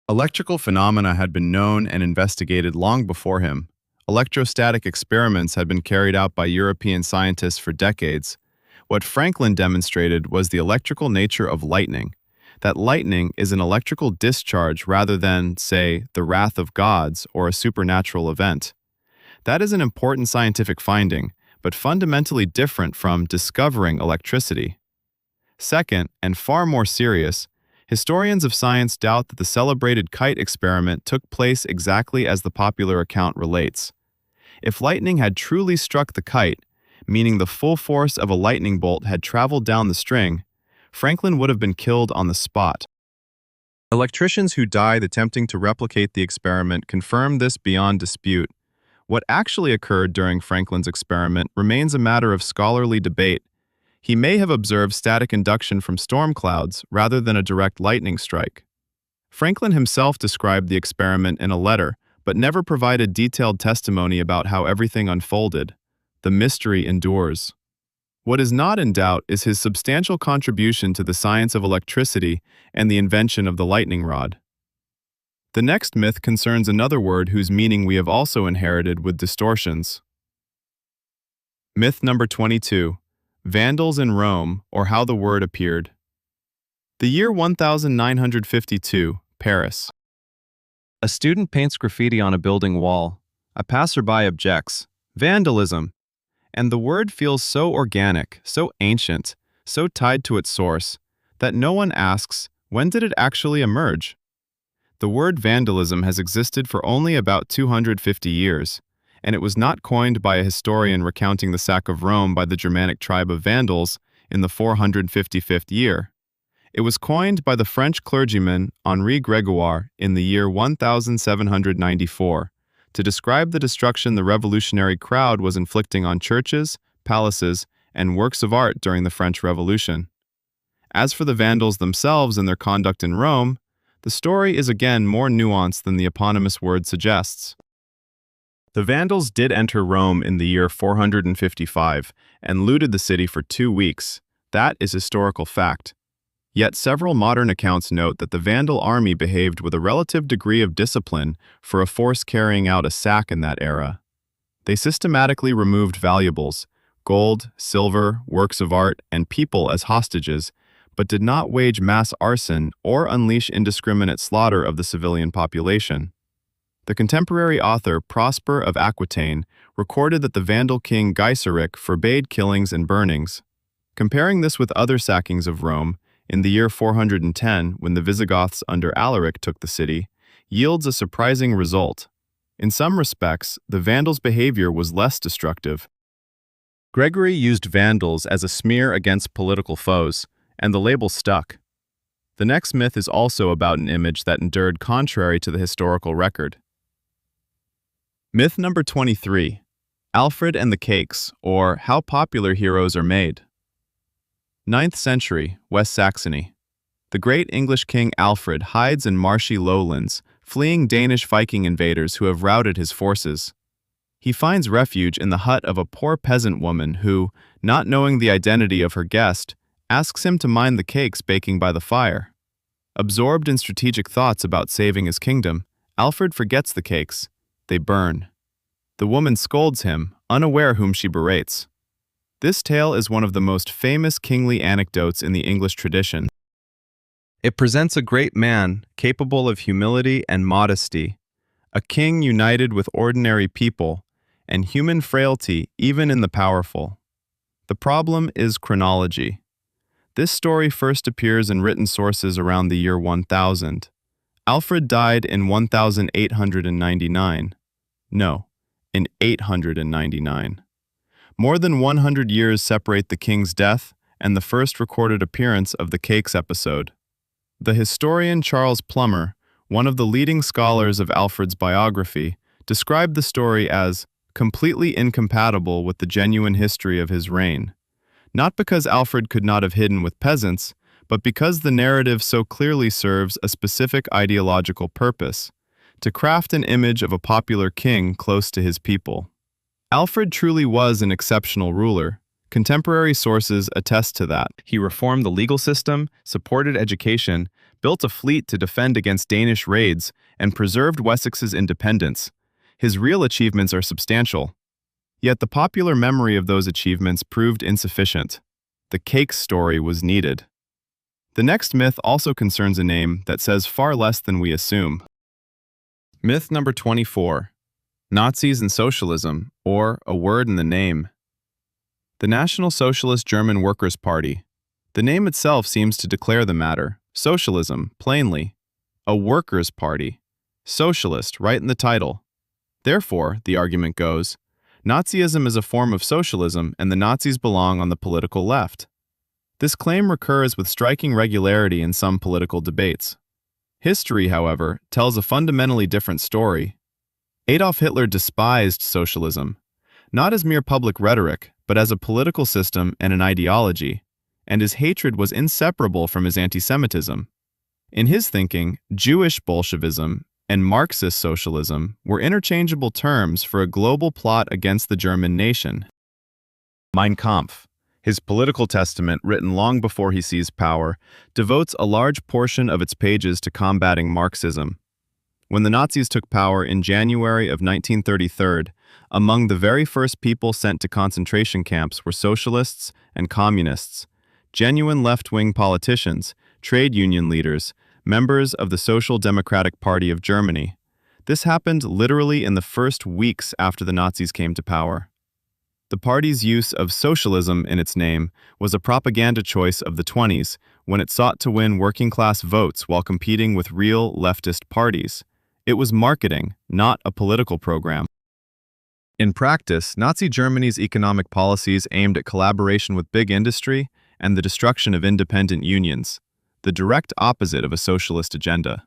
Electrical phenomena had been known and investigated long before him. Electrostatic experiments had been carried out by European scientists for decades. What Franklin demonstrated was the electrical nature of lightning, that lightning is an electrical discharge rather than, say, the wrath of gods or a supernatural event. That is an important scientific finding, but fundamentally different from discovering electricity. Second, and far more serious, historians of science doubt that the celebrated kite experiment took place exactly as the popular account relates. If lightning had truly struck the kite, meaning the full force of a lightning bolt had traveled down the string, Franklin would have been killed on the spot. Electricians who died attempting to replicate the experiment confirm this beyond dispute. What actually occurred during Franklin's experiment remains a matter of scholarly debate. He may have observed static induction from storm clouds rather than a direct lightning strike. Franklin himself described the experiment in a letter, but never provided detailed testimony about how everything unfolded. The mystery endures. What is not in doubt is his substantial contribution to the science of electricity and the invention of the lightning rod. The next myth concerns another word whose meaning we have also inherited with distortions. Myth number 22, Vandals in Rome, or How the Word Appeared. The year 1952, Paris. A student paints graffiti on a building wall. A passerby objects, "Vandalism!" And the word feels so organic, so ancient, so tied to its source, that no one asks, when did it actually emerge? The word vandalism has existed for only about 250 years, and it was not coined by a historian recounting the sack of Rome by the Germanic tribe of Vandals in the 455th year. It was coined by the French clergyman Henri Grégoire in the year 1794 to describe the destruction the revolutionary crowd was inflicting on churches, palaces, and works of art during the French Revolution. As for the Vandals themselves and their conduct in Rome, the story is again more nuanced than the eponymous word suggests. The Vandals did enter Rome in the year 455 and looted the city for 2 weeks. That is historical fact. Yet several modern accounts note that the Vandal army behaved with a relative degree of discipline for a force carrying out a sack in that era. They systematically removed valuables, gold, silver, works of art, and people as hostages, but did not wage mass arson or unleash indiscriminate slaughter of the civilian population. The contemporary author Prosper of Aquitaine recorded that the Vandal king Gaiseric forbade killings and burnings. Comparing this with other sackings of Rome, in the year 410, when the Visigoths under Alaric took the city, yields a surprising result. In some respects, the Vandals' behavior was less destructive. Gregory used Vandals as a smear against political foes, and the label stuck. The next myth is also about an image that endured contrary to the historical record. Myth number 23. Alfred and the Cakes, or How Popular Heroes Are Made. 9th century, West Saxony. The great English king Alfred hides in marshy lowlands, fleeing Danish Viking invaders who have routed his forces. He finds refuge in the hut of a poor peasant woman who, not knowing the identity of her guest, asks him to mind the cakes baking by the fire. Absorbed in strategic thoughts about saving his kingdom, Alfred forgets the cakes. They burn. The woman scolds him, unaware whom she berates. This tale is one of the most famous kingly anecdotes in the English tradition. It presents a great man capable of humility and modesty, a king united with ordinary people, and human frailty even in the powerful. The problem is chronology. This story first appears in written sources around the year 1000. Alfred died in 1899. No, in 899. More than 100 years separate the king's death and the first recorded appearance of the cakes episode. The historian Charles Plummer, one of the leading scholars of Alfred's biography, described the story as completely incompatible with the genuine history of his reign. Not because Alfred could not have hidden with peasants, but because the narrative so clearly serves a specific ideological purpose, to craft an image of a popular king close to his people. Alfred truly was an exceptional ruler. Contemporary sources attest to that. He reformed the legal system, supported education, built a fleet to defend against Danish raids, and preserved Wessex's independence. His real achievements are substantial. Yet the popular memory of those achievements proved insufficient. The cake story was needed. The next myth also concerns a name that says far less than we assume. Myth number 24. Nazis and Socialism, or A Word in the Name. The National Socialist German Workers' Party. The name itself seems to declare the matter. Socialism, plainly. A workers' party. Socialist, right in the title. Therefore, the argument goes, Nazism is a form of socialism and the Nazis belong on the political left. This claim recurs with striking regularity in some political debates. History, however, tells a fundamentally different story. Adolf Hitler despised socialism, not as mere public rhetoric, but as a political system and an ideology, and his hatred was inseparable from his anti-Semitism. In his thinking, Jewish Bolshevism and Marxist socialism were interchangeable terms for a global plot against the German nation. Mein Kampf, his political testament written long before he seized power, devotes a large portion of its pages to combating Marxism. When the Nazis took power in January of 1933, among the very first people sent to concentration camps were socialists and communists, genuine left-wing politicians, trade union leaders, members of the Social Democratic Party of Germany. This happened literally in the first weeks after the Nazis came to power. The party's use of socialism in its name was a propaganda choice of the 20s when it sought to win working-class votes while competing with real leftist parties. It was marketing, not a political program. In practice, Nazi Germany's economic policies aimed at collaboration with big industry and the destruction of independent unions, the direct opposite of a socialist agenda.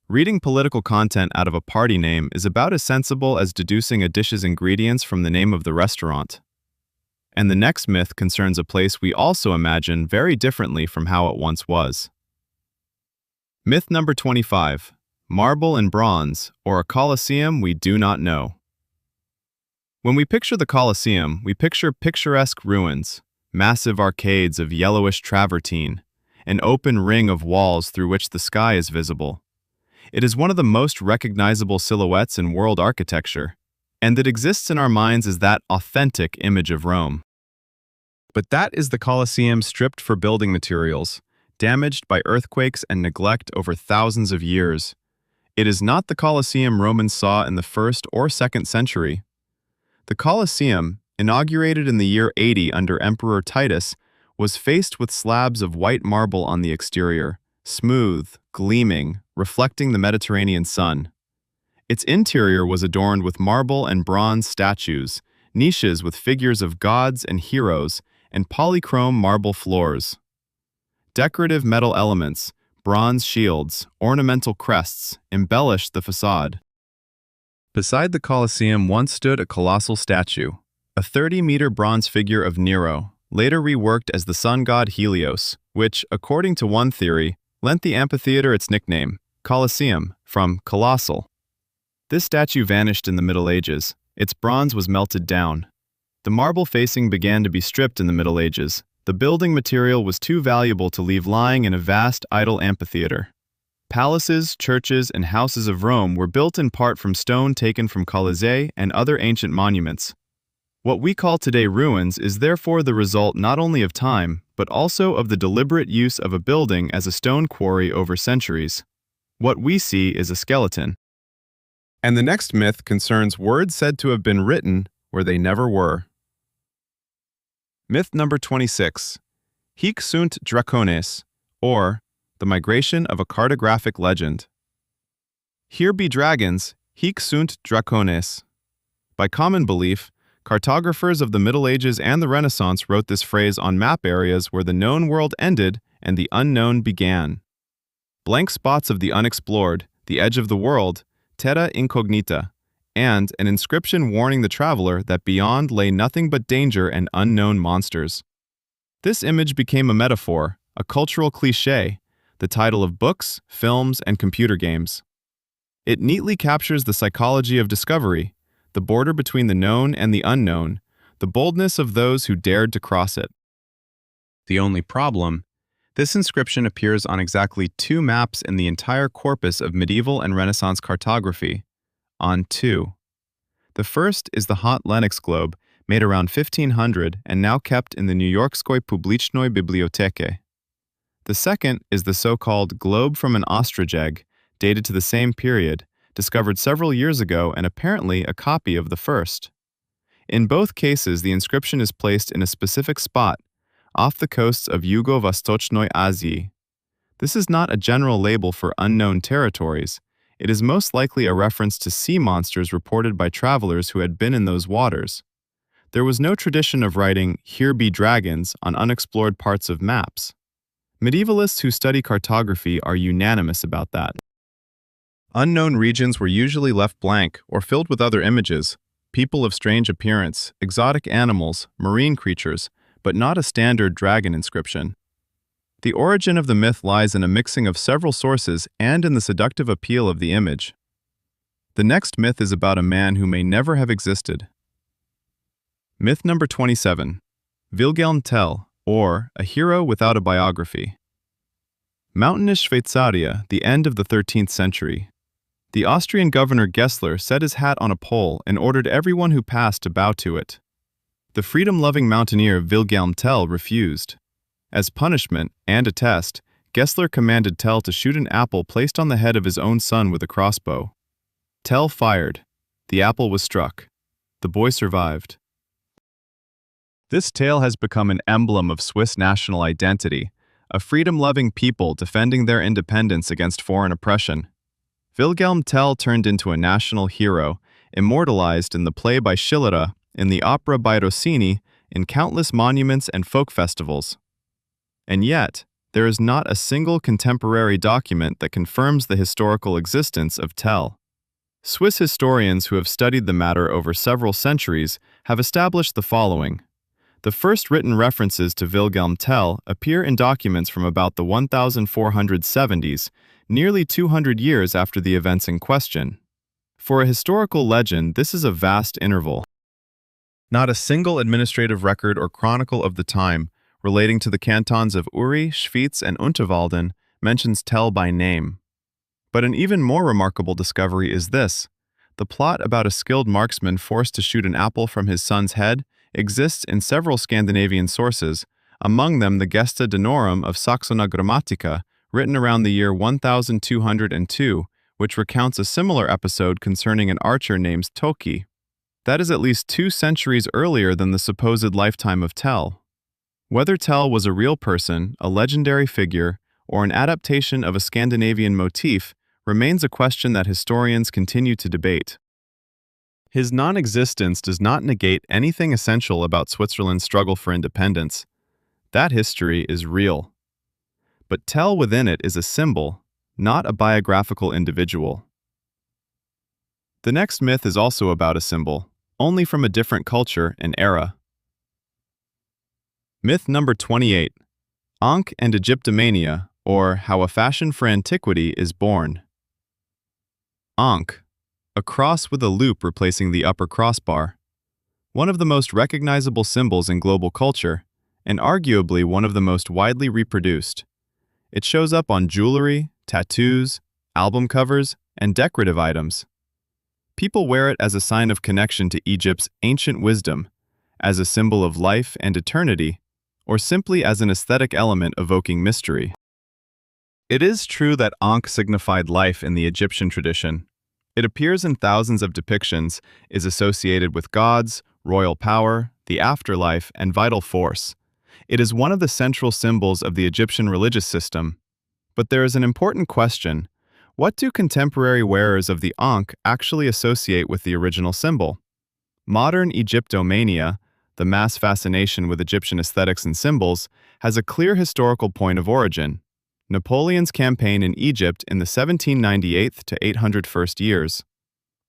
Reading political content out of a party name is about as sensible as deducing a dish's ingredients from the name of the restaurant. And the next myth concerns a place we also imagine very differently from how it once was. Myth number 25. Marble and bronze, or a Colosseum we do not know. When we picture the Colosseum, we picture picturesque ruins, massive arcades of yellowish travertine, an open ring of walls through which the sky is visible. It is one of the most recognizable silhouettes in world architecture, and it exists in our minds as that authentic image of Rome. But that is the Colosseum stripped for building materials, damaged by earthquakes and neglect over thousands of years. It is not the Colosseum Romans saw in the 1st or 2nd century. The Colosseum, inaugurated in the year 80 under Emperor Titus, was faced with slabs of white marble on the exterior, smooth, gleaming, reflecting the Mediterranean sun. Its interior was adorned with marble and bronze statues, niches with figures of gods and heroes, and polychrome marble floors. Decorative metal elements, bronze shields, ornamental crests embellished the facade. Beside the Colosseum once stood a colossal statue, a 30-meter bronze figure of Nero, later reworked as the sun god Helios, which, according to one theory, lent the amphitheater its nickname, Colosseum, from colossal. This statue vanished in the Middle Ages. Its bronze was melted down. The marble facing began to be stripped in the Middle Ages. The building material was too valuable to leave lying in a vast, idle amphitheater. Palaces, churches, and houses of Rome were built in part from stone taken from Colossae and other ancient monuments. What we call today ruins is therefore the result not only of time, but also of the deliberate use of a building as a stone quarry over centuries. What we see is a skeleton. And the next myth concerns words said to have been written where they never were. Myth number 26. Hic sunt dracones, or the migration of a cartographic legend. Here be dragons, hic sunt dracones. By common belief, cartographers of the Middle Ages and the Renaissance wrote this phrase on map areas where the known world ended and the unknown began. Blank spots of the unexplored, the edge of the world, terra incognita, and an inscription warning the traveler that beyond lay nothing but danger and unknown monsters. This image became a metaphor, a cultural cliché, the title of books, films, and computer games. It neatly captures the psychology of discovery, the border between the known and the unknown, the boldness of those who dared to cross it. The only problem: this inscription appears on exactly 2 maps in the entire corpus of medieval and Renaissance cartography. On 2. The first is the Hot Lennox globe, made around 1500 and now kept in the New Yorkskoj Publicznoj Biblioteke. The second is the so-called globe from an ostrich egg, dated to the same period, discovered several years ago and apparently a copy of the first. In both cases, the inscription is placed in a specific spot, off the coasts of Yugo-Vostochnoi Azii. This is not a general label for unknown territories. It is most likely a reference to sea monsters reported by travelers who had been in those waters. There was no tradition of writing, "Here be dragons," on unexplored parts of maps. Medievalists who study cartography are unanimous about that. Unknown regions were usually left blank or filled with other images, people of strange appearance, exotic animals, marine creatures, but not a standard dragon inscription. The origin of the myth lies in a mixing of several sources and in the seductive appeal of the image. The next myth is about a man who may never have existed. Myth number 27. Wilhelm Tell, or a hero without a biography. Mountainous Schweizaria, the end of the 13th century. The Austrian governor Gessler set his hat on a pole and ordered everyone who passed to bow to it. The freedom-loving mountaineer Wilhelm Tell refused. As punishment and a test, Gessler commanded Tell to shoot an apple placed on the head of his own son with a crossbow. Tell fired. The apple was struck. The boy survived. This tale has become an emblem of Swiss national identity, a freedom-loving people defending their independence against foreign oppression. Wilhelm Tell turned into a national hero, immortalized in the play by Schiller, in the opera by Rossini, in countless monuments and folk festivals. And yet, there is not a single contemporary document that confirms the historical existence of Tell. Swiss historians who have studied the matter over several centuries have established the following. The first written references to Wilhelm Tell appear in documents from about the 1470s, nearly 200 years after the events in question. For a historical legend, this is a vast interval. Not a single administrative record or chronicle of the time relating to the cantons of Uri, Schwyz, and Unterwalden mentions Tell by name. But an even more remarkable discovery is this. The plot about a skilled marksman forced to shoot an apple from his son's head exists in several Scandinavian sources, among them the Gesta Danorum of Saxona Grammatica, written around the year 1202, which recounts a similar episode concerning an archer named Toki. That is at least 2 centuries earlier than the supposed lifetime of Tell. Whether Tell was a real person, a legendary figure, or an adaptation of a Scandinavian motif remains a question that historians continue to debate. His non-existence does not negate anything essential about Switzerland's struggle for independence. That history is real. But Tell within it is a symbol, not a biographical individual. The next myth is also about a symbol, only from a different culture and era. Myth number 28. Ankh and Egyptomania, or How a Fashion for Antiquity is Born. Ankh, a cross with a loop replacing the upper crossbar. One of the most recognizable symbols in global culture, and arguably one of the most widely reproduced. It shows up on jewelry, tattoos, album covers, and decorative items. People wear it as a sign of connection to Egypt's ancient wisdom, as a symbol of life and eternity, or simply as an aesthetic element evoking mystery. It is true that Ankh signified life in the Egyptian tradition. It appears in thousands of depictions, is associated with gods, royal power, the afterlife, and vital force. It is one of the central symbols of the Egyptian religious system. But there is an important question. What do contemporary wearers of the Ankh actually associate with the original symbol? Modern Egyptomania, the mass fascination with Egyptian aesthetics and symbols, has a clear historical point of origin. Napoleon's campaign in Egypt in the 1798 to 801 years.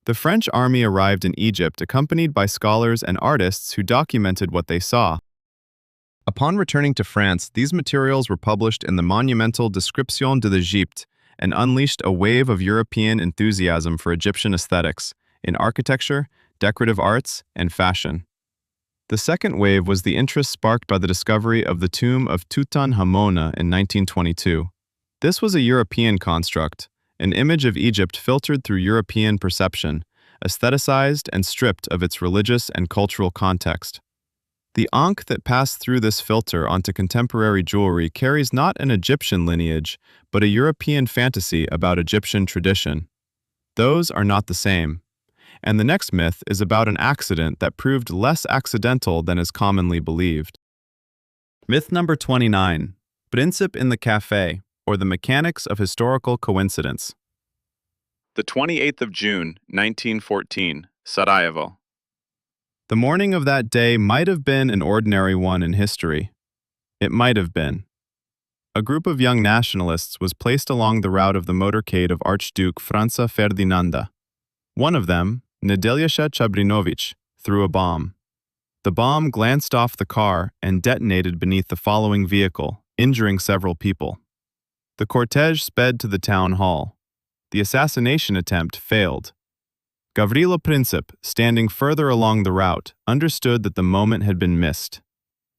The French army arrived in Egypt accompanied by scholars and artists who documented what they saw. Upon returning to France, these materials were published in the monumental Description de l'Égypte and unleashed a wave of European enthusiasm for Egyptian aesthetics in architecture, decorative arts, and fashion. The second wave was the interest sparked by the discovery of the tomb of Tutankhamun in 1922. This was a European construct, an image of Egypt filtered through European perception, aestheticized and stripped of its religious and cultural context. The Ankh that passed through this filter onto contemporary jewelry carries not an Egyptian lineage, but a European fantasy about Egyptian tradition. Those are not the same. And the next myth is about an accident that proved less accidental than is commonly believed. Myth number 29. Princip in the Café, or the Mechanics of Historical Coincidence. The 28th of June, 1914, Sarajevo. The morning of that day might have been an ordinary one in history. It might have been. A group of young nationalists was placed along the route of the motorcade of Archduke Franza Ferdinanda. One of them, Nedeljša Čabrinović, threw a bomb. The bomb glanced off the car and detonated beneath the following vehicle, injuring several people. The cortege sped to the town hall. The assassination attempt failed. Gavrilo Princip, standing further along the route, understood that the moment had been missed.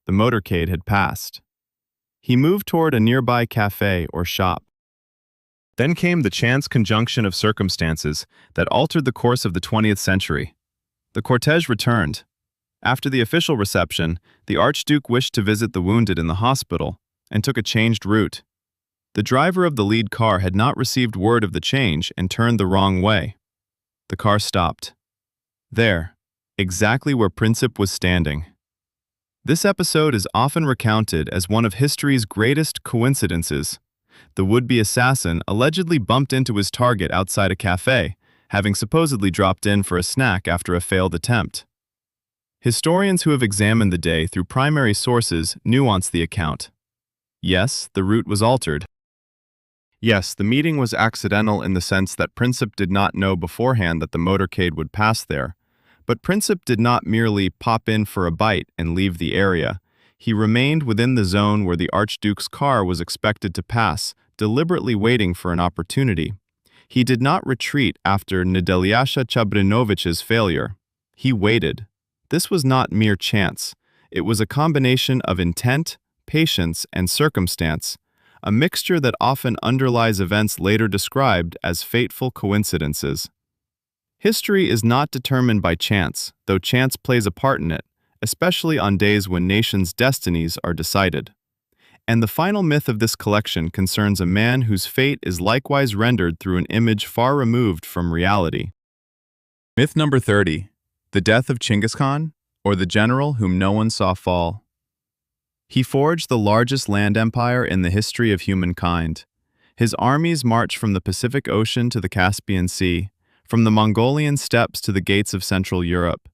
The motorcade had passed. He moved toward a nearby café or shop. Then came the chance conjunction of circumstances that altered the course of the 20th century. The cortege returned. After the official reception, the Archduke wished to visit the wounded in the hospital and took a changed route. The driver of the lead car had not received word of the change and turned the wrong way. The car stopped. There, exactly where Princip was standing. This episode is often recounted as one of history's greatest coincidences. The would-be assassin allegedly bumped into his target outside a cafe, having supposedly dropped in for a snack after a failed attempt. Historians who have examined the day through primary sources nuance the account. Yes, the route was altered. Yes, the meeting was accidental in the sense that Princip did not know beforehand that the motorcade would pass there, But Princip did not merely pop in for a bite and leave the area. He remained within the zone where the Archduke's car was expected to pass, deliberately waiting for an opportunity. He did not retreat after Nedelyasha Chabrinovich's failure. He waited. This was not mere chance. It was a combination of intent, patience, and circumstance, a mixture that often underlies events later described as fateful coincidences. History is not determined by chance, though chance plays a part in it, especially on days when nations' destinies are decided. And the final myth of this collection concerns a man whose fate is likewise rendered through an image far removed from reality. Myth number 30. The death of Chinggis Khan, or the general whom no one saw fall. He forged the largest land empire in the history of humankind. His armies marched from the Pacific Ocean to the Caspian Sea, from the Mongolian steppes to the gates of Central Europe.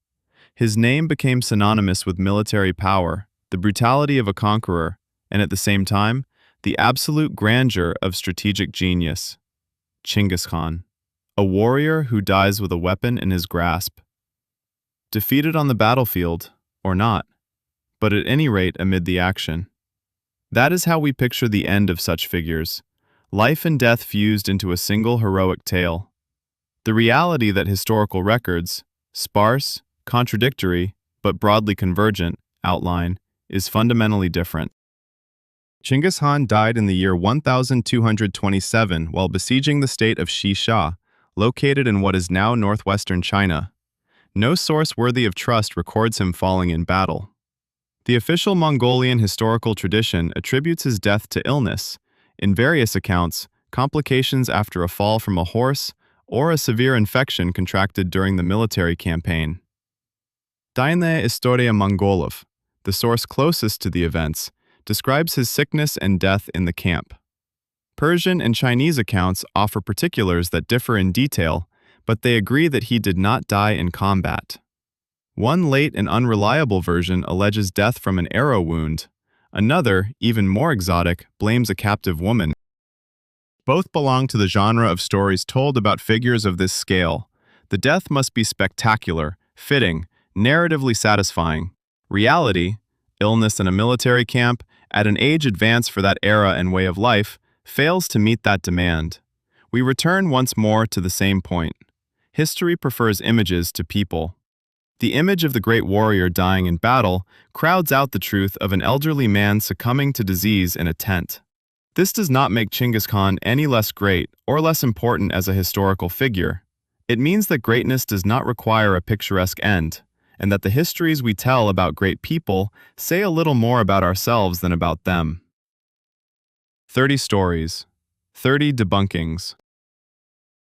His name became synonymous with military power, the brutality of a conqueror, and at the same time, the absolute grandeur of strategic genius. Chinggis Khan, a warrior who dies with a weapon in his grasp. Defeated on the battlefield, or not, but at any rate amid the action. That is how we picture the end of such figures, life and death fused into a single heroic tale. The reality that historical records, sparse, contradictory, but broadly convergent, outline, is fundamentally different. Chinggis Khan died in the year 1227 while besieging the state of Xisha, located in what is now northwestern China. No source worthy of trust records him falling in battle. The official Mongolian historical tradition attributes his death to illness, in various accounts, complications after a fall from a horse, or a severe infection contracted during the military campaign. Dainaya Istoria Mongolov, the source closest to the events, describes his sickness and death in the camp. Persian and Chinese accounts offer particulars that differ in detail, but they agree that he did not die in combat. One late and unreliable version alleges death from an arrow wound. Another, even more exotic, blames a captive woman. Both belong to the genre of stories told about figures of this scale. The death must be spectacular, fitting, narratively satisfying. Reality, illness in a military camp, at an age advanced for that era and way of life, fails to meet that demand. We return once more to the same point. History prefers images to people. The image of the great warrior dying in battle crowds out the truth of an elderly man succumbing to disease in a tent. This does not make Chinggis Khan any less great or less important as a historical figure. It means that greatness does not require a picturesque end, and that the histories we tell about great people say a little more about ourselves than about them. 30 stories, 30 debunkings.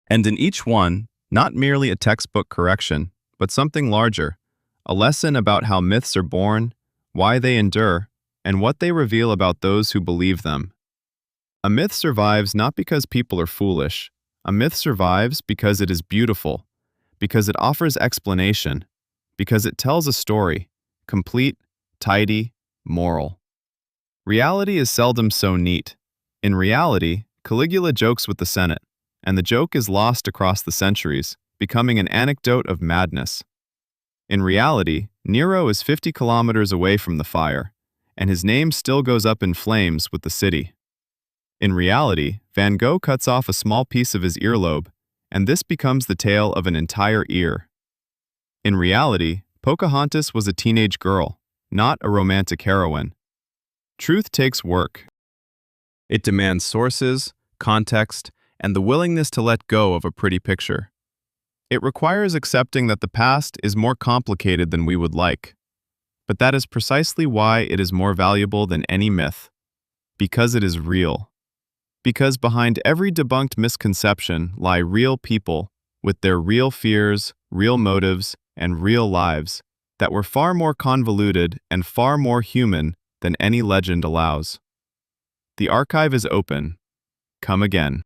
And in each one, not merely a textbook correction, but something larger, a lesson about how myths are born, why they endure, and what they reveal about those who believe them. A myth survives not because people are foolish. A myth survives because it is beautiful, because it offers explanation, because it tells a story, complete, tidy, moral. Reality is seldom so neat. In reality, Caligula jokes with the Senate, and the joke is lost across the centuries, becoming an anecdote of madness. In reality, Nero is 50 kilometers away from the fire, and his name still goes up in flames with the city. In reality, Van Gogh cuts off a small piece of his earlobe, and this becomes the tale of an entire ear. In reality, Pocahontas was a teenage girl, not a romantic heroine. Truth takes work. It demands sources, context, and the willingness to let go of a pretty picture. It requires accepting that the past is more complicated than we would like. But that is precisely why it is more valuable than any myth. Because it is real. Because behind every debunked misconception lie real people with their real fears, real motives, and real lives that were far more convoluted and far more human than any legend allows. The archive is open. Come again.